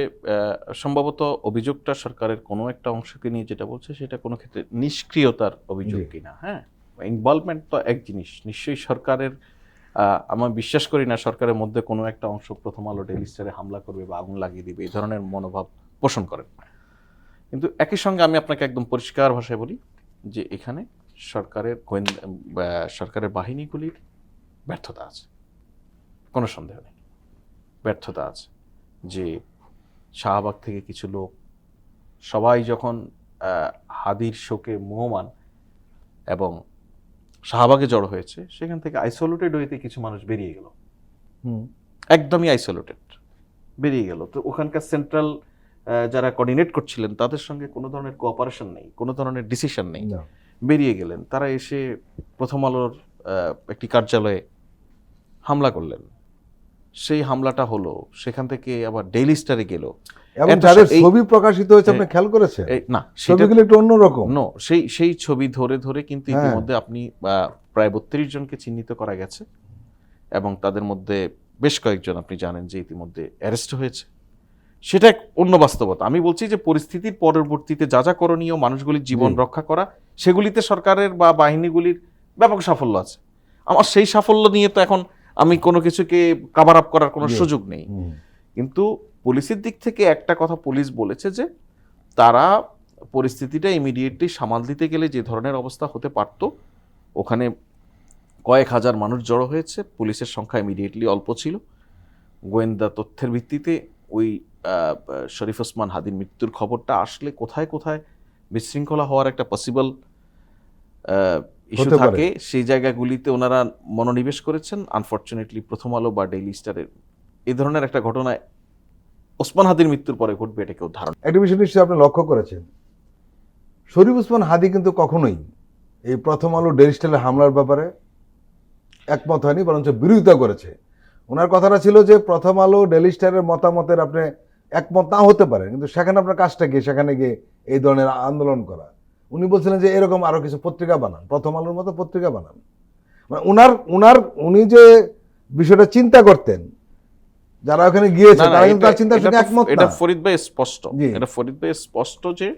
সম্ভবত অভিযোগটা সরকারের কোনো একটা অংশকে নিয়ে যেটা বলছে, সেটা কোনো ক্ষেত্রে নিষ্ক্রিয়তার অভিযোগ কিনা। হ্যাঁ, ইনভলভমেন্ট তো এক জিনিস, নিশ্চয়ই সরকারের, আমি বিশ্বাস করি না সরকারের মধ্যে কোনো একটা অংশ প্রথম আলো ডেইলি স্টারে হামলা করবে বা আগুন লাগিয়ে দিবে, এই ধরনের মনোভাব পোষণ করেন। কিন্তু একই সঙ্গে আমি আপনাকে একদম পরিষ্কার ভাষায় বলি যে এখানে সরকারের বাহিনীগুলির ব্যর্থতা আছে, কোনো সন্দেহ নেই, ব্যর্থতা আছে। যে শাহবাগ থেকে কিছু লোক, সবাই যখন হাদির শোকে মোহমান এবং শাহবাগে জড়ো হয়েছে, সেখান থেকে আইসোলেটেড হইতে কিছু মানুষ বেরিয়ে গেল, একদমই আইসোলেটেড বেরিয়ে গেল। তো ওখানকার সেন্ট্রাল যারা কোঅর্ডিনেট করছিলেন, তাদের সঙ্গে কোনো ধরনের কোঅপারেশন নেই, কোনো ধরনের ডিসিশন নেই, বেরিয়ে গেলেন। তারা এসে প্রথম আলোর একটি কার্যালয়ে হামলা করলেন, সেই হামলাটা হলো, সেখান থেকে আবার ডেইলি স্টারে গেল, এবং এত যাদের এই- ছবি প্রকাশিত হয়েছে আপনি খেয়াল করেছেন, না সেটা ছবিগুলো একটু অন্যরকম। সেই ছবি ধরে ধরে কিন্তু হ্যাঁ। ইতিমধ্যে আপনি প্রায় 32 জনকে চিহ্নিত করা গেছে, এবং তাদের মধ্যে বেশ কয়েকজন আপনি জানেন যে ইতিমধ্যে অ্যারেস্ট হয়েছে। সেটা এক অন্য বাস্তবতা। আমি বলছি যে পরিস্থিতির পরবর্তীতে যা যা করণীয়, মানুষগুলির জীবন রক্ষা করা, সেগুলিতে সরকারের বা বাহিনীগুলির ব্যাপক সাফল্য আছে। আমার সেই সাফল্য নিয়ে তো এখন আমি কোনো কিছুকে কাভার আপ করার কোনো সুযোগ নেই। কিন্তু পুলিশের দিক থেকে একটা কথা পুলিশ বলেছে যে তারা পরিস্থিতিটা ইমিডিয়েটলি সামাল দিতে গেলে যে ধরনের অবস্থা হতে পারত, ওখানে কয়েক হাজার মানুষ জড়ো হয়েছে, পুলিশের সংখ্যা ইমিডিয়েটলি অল্প ছিল। গোয়েন্দা তথ্যের ভিত্তিতে ওই শরীফ ওসমান হাদির মৃত্যুর খবরটা আসলে কোথায় কোথায় বিশৃঙ্খলা হওয়ার একটা পসিবল ইস্যু হতে পারে। থাকে, সেই জায়গাগুলিতে ওনারা মনোনিবেশ করেছেন। আনফর্চুনেটলি প্রথম আলো বা ডেইলি স্টারের এই ধরনের একটা ঘটনায় ওসমান হাদির মৃত্যুর পরে ঘটবে এটা কেউ ধারণা। একটা বিষয় নিশ্চয়ই আপনি লক্ষ্য করেছেন, শরীফ ওসমান হাদি কিন্তু কখনোই এই প্রথম আলো ডেইলি স্টারের হামলার ব্যাপারে একমত হয়নি, বরঞ্চ বিরোধিতা করেছে। ওনার কথাটা ছিল যে প্রথম আলো ডেইলি স্টারের মতামতের আপনি একমত না হতে পারেন, কিন্তু সেখানে আপনার কাজটা কি, সেখানে গিয়ে এই ধরনের আন্দোলন করা। উনি বলছিলেন যে এরকম আরো কিছু পত্রিকা বানান, প্রথম আলোর মতো পত্রিকা বানান। মানে উনি যে বিষয়টা চিন্তা করতেন, যারা ওখানে গিয়েছে না, না, তারা কিন্তু তার এটা- চিন্তার সঙ্গে এটা তো- একমত এটা না। ফরিদ ভাই স্পষ্ট, জি। এটা ফরিদ ভাই স্পষ্ট যে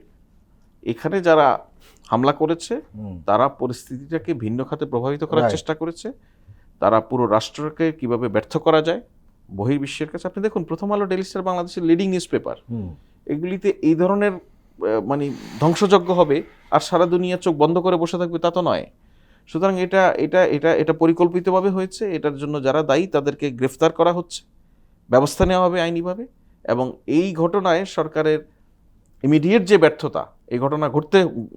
এখানে যারা হামলা করেছে তারা পরিস্থিতিটাকে ভিন্ন খাতে প্রভাবিত করার Right. চেষ্টা করেছে। তারা পুরো রাষ্ট্রকে কিভাবে ব্যর্থ করা যায় বহির্বিশ্বের কাছে। আপনি দেখুন, প্রথম আলো, ডেইলি স্টার বাংলাদেশের লিডিং নিউজ পেপার, এগুলিতে এই ধরনের মানে ধ্বংসযজ্ঞ হবে আর সারা দুনিয়া চোখ বন্ধ করে বসে থাকবে তা তো নয়। সুতরাং এটা এটা এটা এটা পরিকল্পিতভাবে হয়েছে। এটার জন্য যারা দায়ী তাদেরকে গ্রেফতার করা হচ্ছে, ব্যবস্থা নেওয়া হবে আইনিভাবে। এবং এই ঘটনায় সরকারের ইমিডিয়েট যে ব্যর্থতা, এই ঘটনা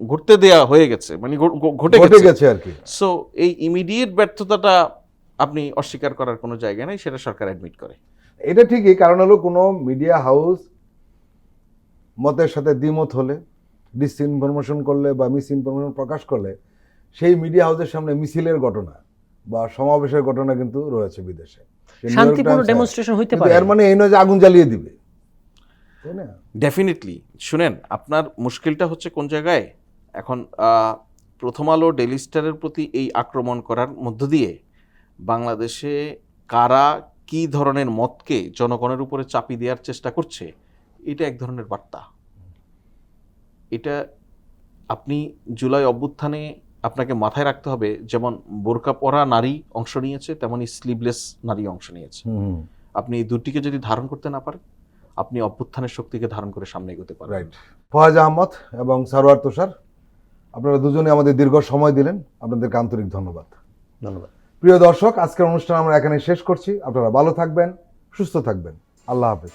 ঘটতে দেয়া হয়ে গেছে, মানে ঘটে ঘটে গেছে। গেছে আর কি। সো এই ইমিডিয়েট ব্যর্থতাটা আপনি অস্বীকার করার কোনো জায়গা নেই, সেটা সরকার অ্যাডমিট করে। এটা ঠিকই, কারণ হলো কোনো মিডিয়া হাউস মতের সাথে দ্বিমত হলে, ডিসইনফরমেশন করলে বা মিস ইনফরমেশন প্রকাশ করলে, সেই মিডিয়া হাউসের সামনে মিছিলের ঘটনা বা সমাবেশের ঘটনা কিন্তু রয়েছে বিদেশে। শান্তিপূর্ণ ডেমনস্ট্রেশন হইতে কিন্তু পারে। এর মানে এই নয় যে আগুন জ্বালিয়ে দিবে, তাই না? ডেফিনেটলি। শুনেন, আপনার মুশকিলটা হচ্ছে কোন জায়গায় এখন। প্রথম আলো, ডেইলি স্টারের প্রতি এই আক্রমণ করার মধ্য দিয়ে বাংলাদেশে কারা কি ধরনের মতকে জনগণের উপরে চাপিয়ে দেওয়ার চেষ্টা করছে, এটা এক ধরনের বার্তা। এটা আপনি জুলাই অভ্যুত্থানে আপনাকে মাথায় রাখতে হবে, যেমন বোরকা পরা নারী অংশ নিয়েছে, তেমনই স্লিভলেস নারী অংশ নিয়েছে। আপনি এই দুটিকে যদি ধারণ করতে না পারেন, আপনি অভ্যুত্থানের শক্তিকে ধারণ করে সামনে এগোতে পারেন। রাইট। ফয়েজ আহমদ এবং সারোয়ার তুষার, আপনারা দুজনে আমাদের দীর্ঘ সময় দিলেন, আপনাদেরকে আন্তরিক ধন্যবাদ। ধন্যবাদ। প্রিয় দর্শক, আজকের অনুষ্ঠান আমরা এখানে শেষ করছি। আপনারা ভালো থাকবেন, সুস্থ থাকবেন। আল্লাহ হাফেজ।